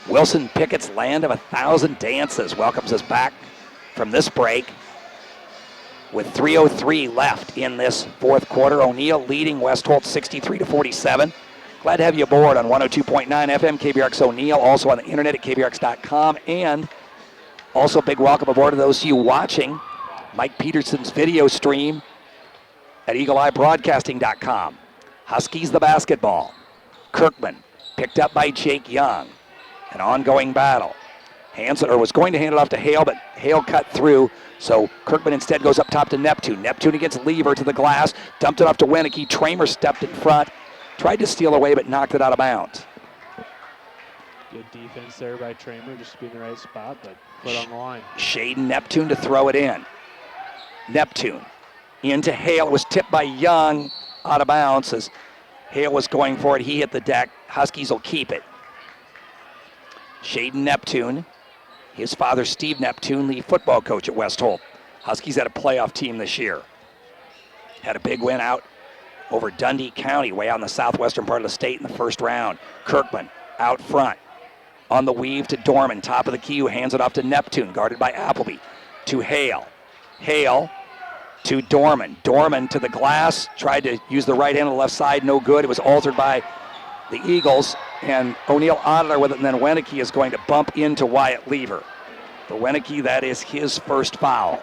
Wilson Pickett's Land of 1,000 Dances welcomes us back from this break with 3:03 left in this fourth quarter. O'Neill leading West Holt 63-47. Glad to have you aboard on 102.9 FM KBRX O'Neill, also on the internet at kbrx.com, and also big welcome aboard to those of you watching Mike Peterson's video stream at eagleeyebroadcasting.com. Huskies the basketball. Kirkman picked up by Jake Young. An ongoing battle. Was going to hand it off to Hale, but Hale cut through, So Kirkman instead goes up top to Neptune. Neptune against Lever to the glass. Dumped it off to Wenicky. Tramer stepped in front. Tried to steal away, but knocked it out of bounds. Good defense there by Tramer, just to be in the right spot, but put on the line. Shaden Neptune to throw it in. Neptune into Hale. It was tipped by Young out of bounds as Hale was going for it. He hit the deck. Huskies will keep it. Shaden Neptune, his father Steve Neptune, the football coach at West Holt. Huskies had a playoff team this year. Had a big win out over Dundee County, way out in the southwestern part of the state in the first round. Kirkman out front. On the weave to Dorman, top of the key, who hands it off to Neptune, guarded by Appleby. To Hale. Hale to Dorman. Dorman to the glass, tried to use the right hand on the left side, no good. It was altered by the Eagles, and O'Neill Auditor with it, and then Wenicky is going to bump into Wyatt Lever. For Wenicky, that is his first foul.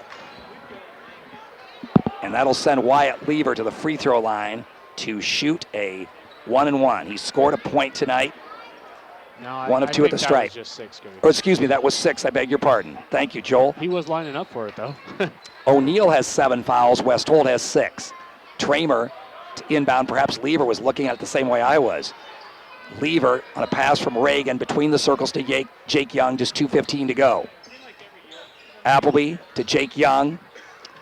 And that'll send Wyatt Lever to the free throw line to shoot a 1-and-1. He scored a point tonight. No, One of two at the stripe. Was just 6, Gary. Oh, excuse me, that was 6. I beg your pardon. Thank you, Joel. He was lining up for it, though. O'Neill has 7 fouls. West Holt has 6. Tramer to inbound. Perhaps Lever was looking at it the same way I was. Lever on a pass from Reagan between the circles to Jake Young. Just 2:15 to go. Appleby to Jake Young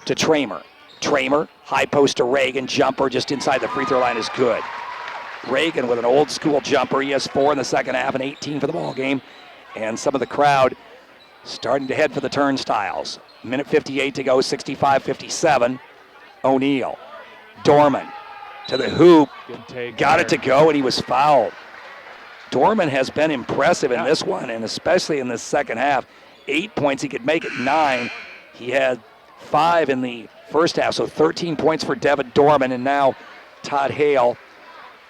to Tramer. Tramer, high post to Reagan. Jumper just inside the free throw line is good. Reagan with an old school jumper. He has 4 in the second half and 18 for the ball game. And some of the crowd starting to head for the turnstiles. Minute 58 to go, 65-57. O'Neill. Dorman to the hoop. Got it to go, and he was fouled. Dorman has been impressive in this one, and especially in this second half. 8 points, he could make it 9. He had 5 in the first half, so 13 points for Devin Dorman, and now Todd Hale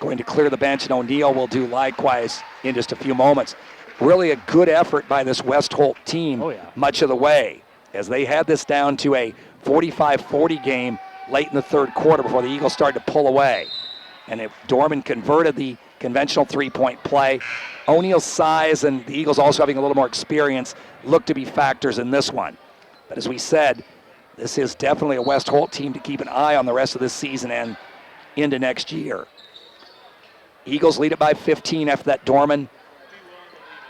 going to clear the bench, and O'Neill will do likewise in just a few moments. Really a good effort by this West Holt team much of the way, as they had this down to a 45-40 game late in the third quarter before the Eagles started to pull away. And if Dorman converted the conventional three-point play, O'Neill's size and the Eagles also having a little more experience look to be factors in this one. But as we said, this is definitely a West Holt team to keep an eye on the rest of this season and into next year. Eagles lead it by 15 after that Dorman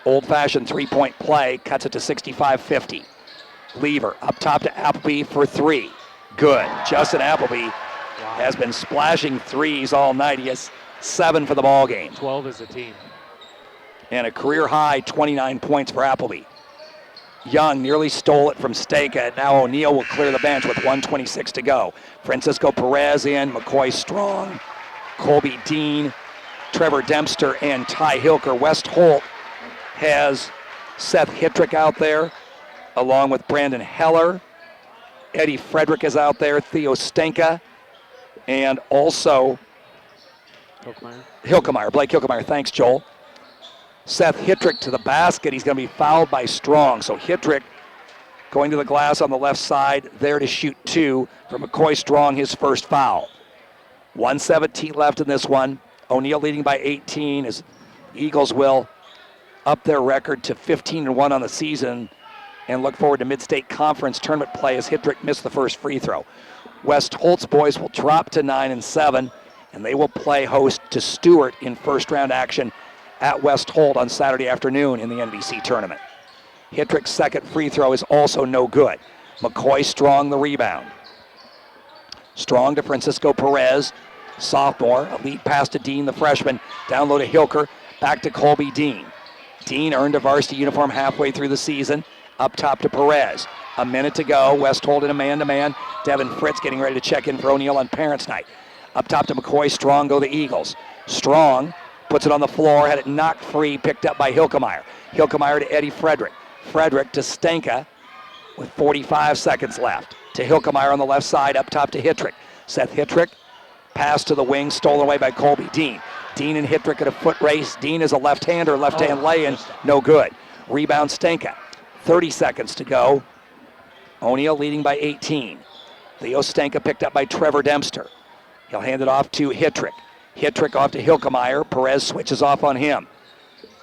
old-fashioned three-point play, cuts it to 65-50. Lever up top to Appleby for 3. Good. Justin Appleby has been splashing threes all night. He has 7 for the ball game. 12 as a team. And a career-high 29 points for Appleby. Young nearly stole it from Staka. Now O'Neill will clear the bench with 1:26 to go. Francisco Perez in, McCoy Strong, Colby Dean, Trevor Dempster, and Ty Hilker. West Holt has Seth Hittrick out there, along with Brandon Heller. Eddie Frederick is out there, Theo Stenka, and also Hilkemeyer, Blake Hilkemeyer. Thanks, Joel. Seth Hittrick to the basket. He's going to be fouled by Strong. So Hittrick going to the glass on the left side, there to shoot 2 for McCoy Strong, his first foul. 1:17 left in this one. O'Neill leading by 18 as Eagles will up their record to 15-1 on the season and look forward to Mid-State Conference tournament play as Hittrick missed the first free throw. West Holt's boys will drop to 9-7, and they will play host to Stewart in first-round action at West Holt on Saturday afternoon in the NBC tournament. Hittrick's second free throw is also no good. McCoy Strong the rebound. Strong to Francisco Perez, sophomore. A lead pass to Dean, the freshman. Down low to Hilker, back to Colby Dean. Dean earned a varsity uniform halfway through the season. Up top to Perez. A minute to go. West Holt in a man-to-man. Devin Fritz getting ready to check in for O'Neill on Parents' Night. Up top to McCoy Strong go the Eagles. Strong puts it on the floor, had it knocked free, picked up by Hilkemeyer. Hilkemeyer to Eddie Frederick. Frederick to Stenka with 45 seconds left. To Hilkemeyer on the left side, up top to Hittrick. Seth Hittrick, pass to the wing, stolen away by Colby Dean. Dean and Hittrick at a foot race. Dean is a left-hander, left-hand lay-in, no good. Rebound Stenka. 30 seconds to go. O'Neill leading by 18. Theo Stenka picked up by Trevor Dempster. He'll hand it off to Hittrick. Hittrick off to Hilkemeyer. Perez switches off on him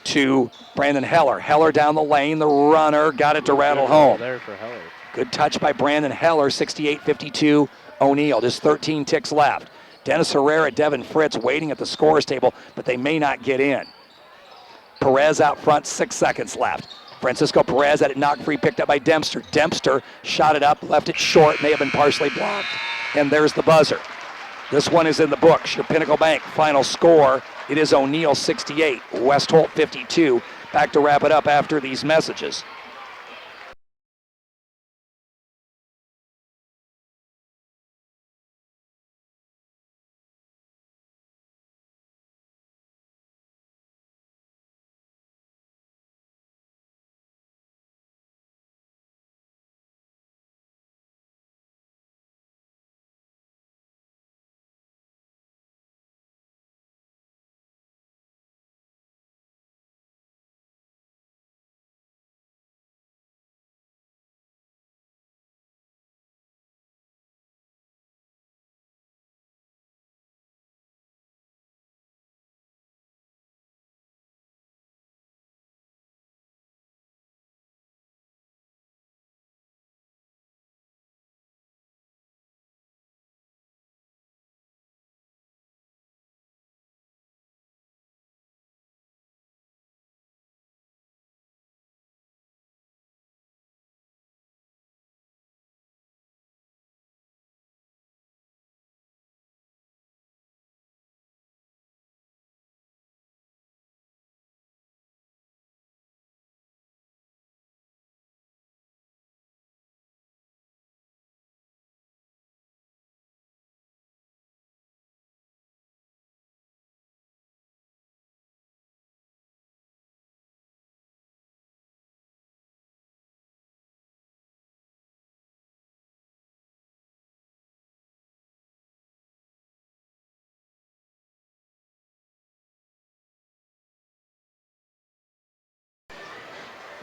to Brandon Heller. Heller down the lane, the runner, got it to rattle home. There for Heller. Good touch by Brandon Heller, 68-52 O'Neill. Just 13 ticks left. Dennis Herrera, Devin Fritz waiting at the scorer's table, but they may not get in. Perez out front, 6 seconds left. Francisco Perez had it knocked free, picked up by Dempster. Dempster shot it up, left it short, may have been partially blocked. And there's the buzzer. This one is in the books. Your Pinnacle Bank final score, it is O'Neill 68, West Holt 52. Back to wrap it up after these messages.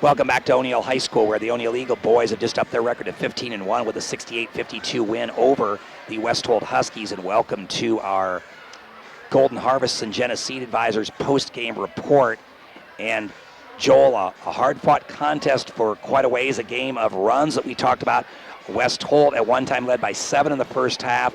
Welcome back to O'Neill High School, where the O'Neill Eagle boys have just upped their record to 15-1 with a 68-52 win over the West Holt Huskies. And welcome to our Golden Harvest and Genesee Advisors post-game report. And Joel, a hard-fought contest for quite a ways, a game of runs that we talked about. West Holt at one time led by 7 in the first half.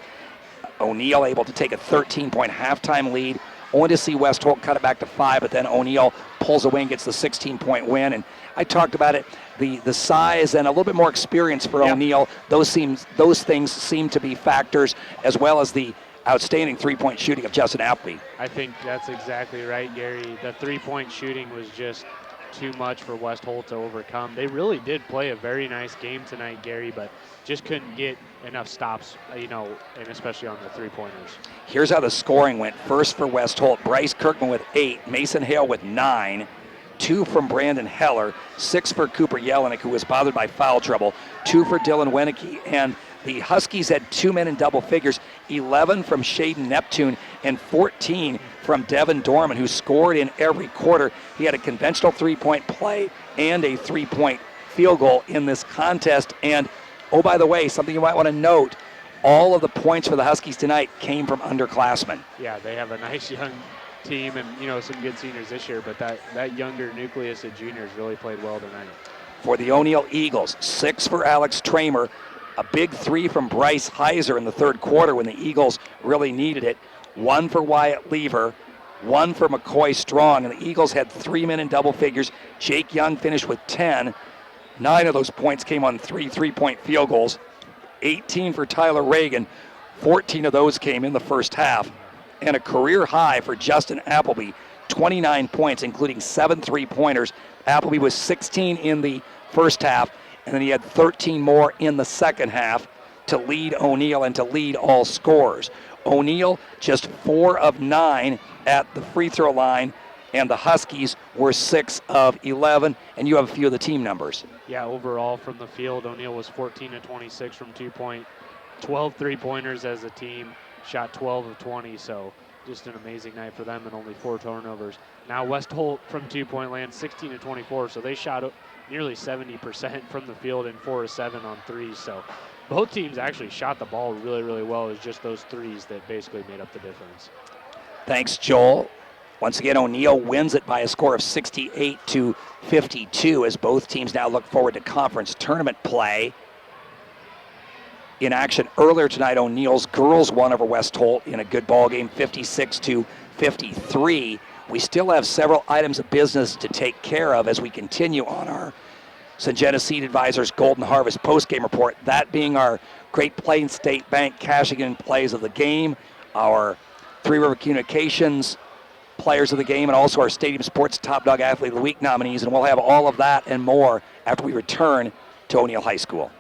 O'Neill able to take a 13-point halftime lead, only to see West Holt cut it back to 5, but then O'Neill pulls away and gets the 16-point win. And I talked about it, the size and a little bit more experience for O'Neill. Those things seem to be factors, as well as the outstanding three-point shooting of Justin Appleby. I think that's exactly right, Gary. The three-point shooting was just too much for West Holt to overcome. They really did play a very nice game tonight, Gary, but just couldn't get enough stops, and especially on the three-pointers. Here's how the scoring went. First for West Holt, Bryce Kirkman with 8, Mason Hale with 9, 2 from Brandon Heller, 6 for Cooper Jelinek, who was bothered by foul trouble, 2 for Dylan Wenicky, and the Huskies had 2 men in double figures, 11 from Shaden Neptune and 14 from Devin Dorman, who scored in every quarter. He had a conventional three-point play and a three-point field goal in this contest. And, oh, by the way, something you might want to note, all of the points for the Huskies tonight came from underclassmen. Yeah, they have a nice young team and, some good seniors this year, but that younger nucleus of juniors really played well tonight. For the O'Neill Eagles, 6 for Alex Tramer, a big 3 from Bryce Heiser in the third quarter when the Eagles really needed it, 1 for Wyatt Lever, 1 for McCoy Strong, and the Eagles had 3 men in double figures. Jake Young finished with 10. 9 of those points came on 3 three-point field goals. 18 for Tyler Reagan. 14 of those came in the first half. And a career high for Justin Appleby, 29 points, including 7 three-pointers. Appleby was 16 in the first half, and then he had 13 more in the second half to lead O'Neill and to lead all scorers. O'Neill just 4 of 9 at the free throw line, and the Huskies were 6 of 11, and you have a few of the team numbers. Yeah, overall from the field, O'Neill was 14 of 26 from 2-point, 12 three-pointers as a team, shot 12 of 20, so just an amazing night for them and only 4 turnovers. Now West Holt from 2-point land, 16 of 24, so they shot nearly 70% from the field and 4 of 7 on threes, so both teams actually shot the ball really, really well. It was just those threes that basically made up the difference. Thanks, Joel. Once again, O'Neill wins it by a score of 68-52 as both teams now look forward to conference tournament play. in action earlier tonight. O'Neill's girls won over West Holt in a good ball game, 56-53. We still have several items of business to take care of as we continue on our Syngenta Seed Advisors Golden Harvest postgame report. That being our Great Plains State Bank cashing in plays of the game, our Three River Communications players of the game, and also our Stadium Sports Top Dog Athlete of the Week nominees. And we'll have all of that and more after we return to O'Neill High School.